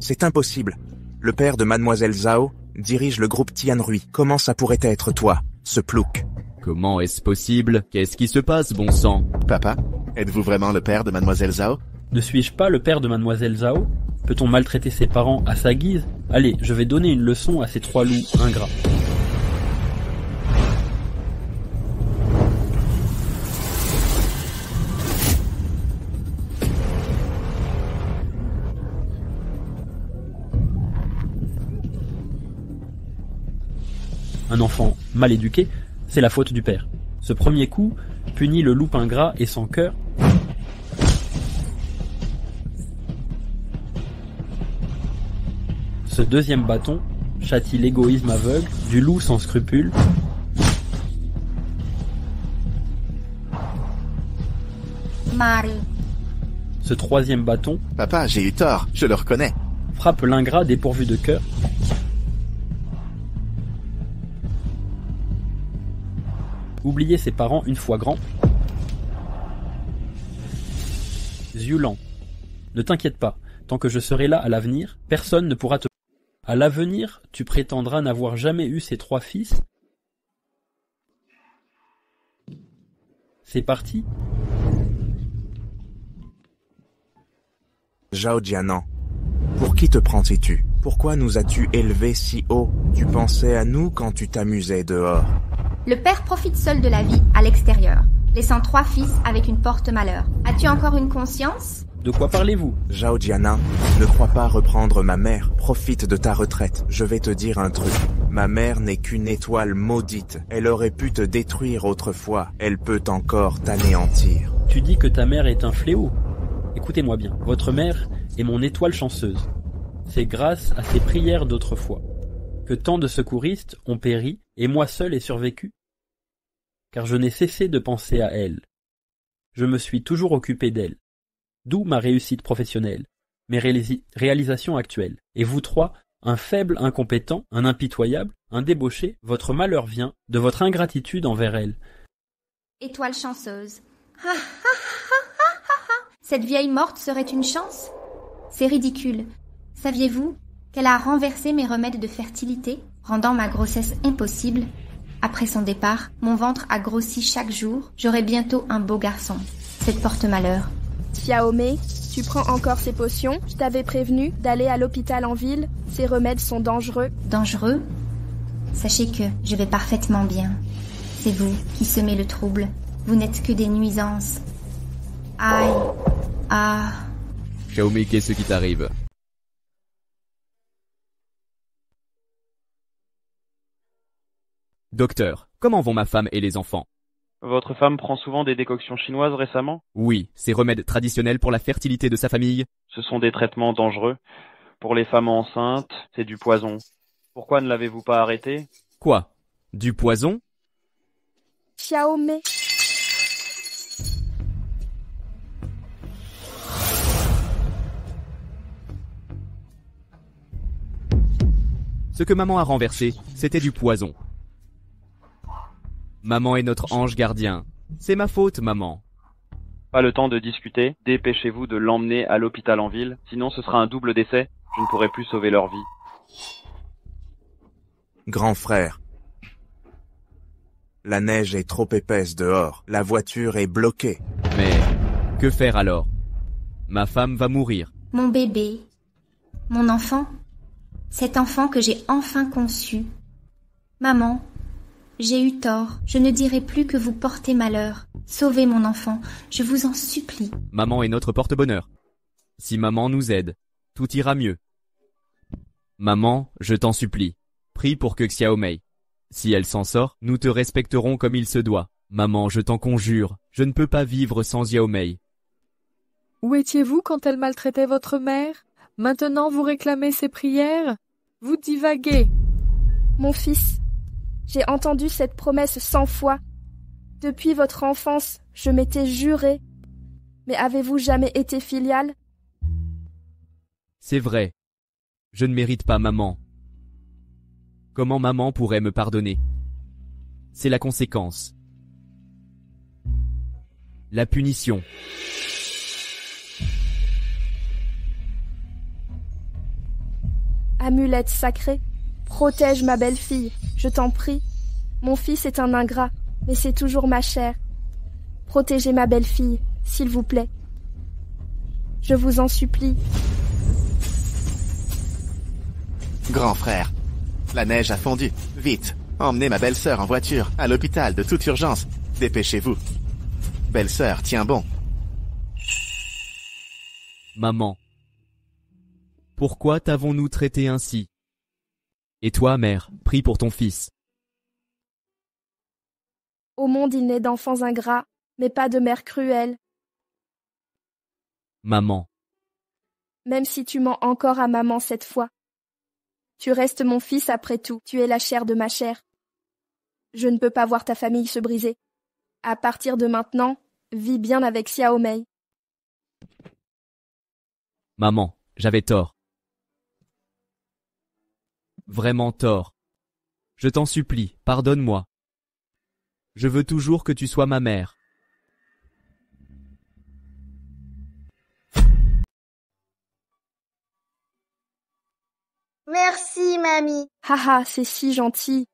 C'est impossible. Le père de Mademoiselle Zhao dirige le groupe Tianrui. Comment ça pourrait être toi, ce plouc? Comment est-ce possible? Qu'est-ce qui se passe, bon sang? Papa, êtes-vous vraiment le père de Mademoiselle Zhao? Ne suis-je pas le père de Mademoiselle Zhao? Peut-on maltraiter ses parents à sa guise? Allez, je vais donner une leçon à ces trois loups ingrats. Un enfant mal éduqué, c'est la faute du père. Ce premier coup punit le loup ingrat et sans cœur. Ce deuxième bâton châtie l'égoïsme aveugle du loup sans scrupules. Marie. Ce troisième bâton, Papa, j'ai eu tort, je le reconnais. frappe l'ingrat dépourvu de cœur. Oublier ses parents une fois grands. Xiulan, ne t'inquiète pas, tant que je serai là à l'avenir, personne ne pourra te... À l'avenir, tu prétendras n'avoir jamais eu ces trois fils. C'est parti. Zhao Jianan, pour qui te prends-tu? Pourquoi nous as-tu élevés si haut? Tu pensais à nous quand tu t'amusais dehors. Le père profite seul de la vie, à l'extérieur, laissant trois fils avec une porte-malheur. As-tu encore une conscience? De quoi parlez-vous? Zhao Jianan, ne crois pas reprendre ma mère. Profite de ta retraite. Je vais te dire un truc. Ma mère n'est qu'une étoile maudite. Elle aurait pu te détruire autrefois. Elle peut encore t'anéantir. Tu dis que ta mère est un fléau. Écoutez-moi bien, votre mère est mon étoile chanceuse. C'est grâce à ses prières d'autrefois que tant de secouristes ont péri et moi seul ai survécu. Car je n'ai cessé de penser à elle. Je me suis toujours occupé d'elle. D'où ma réussite professionnelle, mes réalisations actuelles. Et vous trois, un faible incompétent, un impitoyable, un débauché, votre malheur vient de votre ingratitude envers elle. Étoile chanceuse. Cette vieille morte serait une chance? C'est ridicule. Saviez-vous qu'elle a renversé mes remèdes de fertilité, rendant ma grossesse impossible? Après son départ, mon ventre a grossi chaque jour. J'aurai bientôt un beau garçon. Cette porte-malheur. Xiaomei, tu prends encore ces potions? Je t'avais prévenu d'aller à l'hôpital en ville. Ces remèdes sont dangereux. Dangereux? Sachez que je vais parfaitement bien. C'est vous qui semez le trouble. Vous n'êtes que des nuisances. Aïe. Ah. Xiaomei, qu'est-ce qui t'arrive? Docteur, comment vont ma femme et les enfants? Votre femme prend souvent des décoctions chinoises récemment? Oui, ces remèdes traditionnels pour la fertilité de sa famille. Ce sont des traitements dangereux. Pour les femmes enceintes, c'est du poison. Pourquoi ne l'avez-vous pas arrêté? Quoi? Du poison? Xiaomei. Ce que maman a renversé, c'était du poison. Maman est notre ange gardien. C'est ma faute, maman. Pas le temps de discuter, dépêchez-vous de l'emmener à l'hôpital en ville, sinon ce sera un double décès, je ne pourrai plus sauver leur vie. Grand frère. La neige est trop épaisse dehors. La voiture est bloquée. Mais que faire alors? Ma femme va mourir. Mon bébé, mon enfant, cet enfant que j'ai enfin conçu. Maman, j'ai eu tort, je ne dirai plus que vous portez malheur. Sauvez mon enfant, je vous en supplie. Maman est notre porte-bonheur. Si maman nous aide, tout ira mieux. Maman, je t'en supplie, prie pour que Xiaomei. Si elle s'en sort, nous te respecterons comme il se doit. Maman, je t'en conjure, je ne peux pas vivre sans Xiaomei. Où étiez-vous quand elle maltraitait votre mère? Maintenant vous réclamez ses prières? Vous divaguez. Mon fils, j'ai entendu cette promesse 100 fois. Depuis votre enfance, je m'étais juré. Mais avez-vous jamais été filial? C'est vrai. Je ne mérite pas maman. Comment maman pourrait me pardonner? C'est la conséquence. La punition. Amulette sacrée, protège ma belle-fille, je t'en prie. Mon fils est un ingrat, mais c'est toujours ma chair. Protégez ma belle-fille, s'il vous plaît. Je vous en supplie. Grand frère, la neige a fondu. Vite, emmenez ma belle-sœur en voiture à l'hôpital de toute urgence. Dépêchez-vous. Belle-sœur, tiens bon. Maman. Pourquoi t'avons-nous traité ainsi? Et toi, mère, prie pour ton fils. Au monde il naît d'enfants ingrats, mais pas de mère cruelle. Maman. Même si tu mens encore à maman cette fois. Tu restes mon fils après tout, tu es la chair de ma chair. Je ne peux pas voir ta famille se briser. À partir de maintenant, vis bien avec Xiaomei. Maman, j'avais tort. Vraiment tort. Je t'en supplie, pardonne-moi. Je veux toujours que tu sois ma mère. Merci, mamie. Haha, c'est si gentil.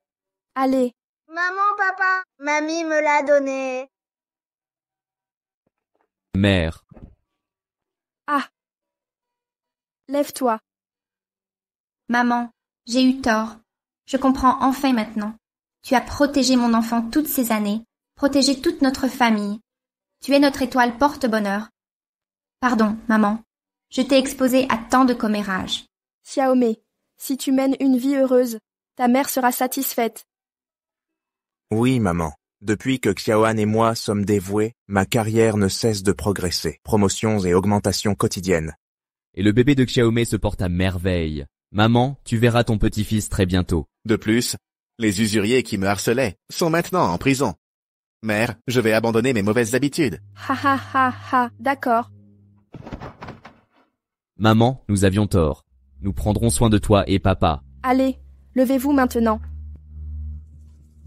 Allez. Maman, papa, mamie me l'a donné. Mère. Ah. Lève-toi. Maman, j'ai eu tort. Je comprends enfin maintenant. Tu as protégé mon enfant toutes ces années, protégé toute notre famille. Tu es notre étoile porte-bonheur. Pardon, maman. Je t'ai exposée à tant de commérages. Xiaomei, si tu mènes une vie heureuse, ta mère sera satisfaite. Oui, maman. Depuis que Xiaoan et moi sommes dévoués, ma carrière ne cesse de progresser. Promotions et augmentations quotidiennes. Et le bébé de Xiaomei se porte à merveille. Maman, tu verras ton petit-fils très bientôt. De plus, les usuriers qui me harcelaient sont maintenant en prison. Mère, je vais abandonner mes mauvaises habitudes. Ha ha ha ha, d'accord. Maman, nous avions tort. Nous prendrons soin de toi et papa. Allez, levez-vous maintenant.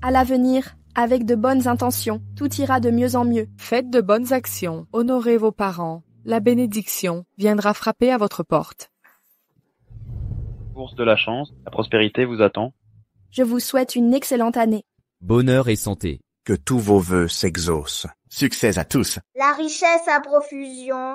À l'avenir, avec de bonnes intentions, tout ira de mieux en mieux. Faites de bonnes actions, honorez vos parents. La bénédiction viendra frapper à votre porte. Course de la chance, la prospérité vous attend. Je vous souhaite une excellente année. Bonheur et santé. Que tous vos vœux s'exaucent. Succès à tous. La richesse à profusion.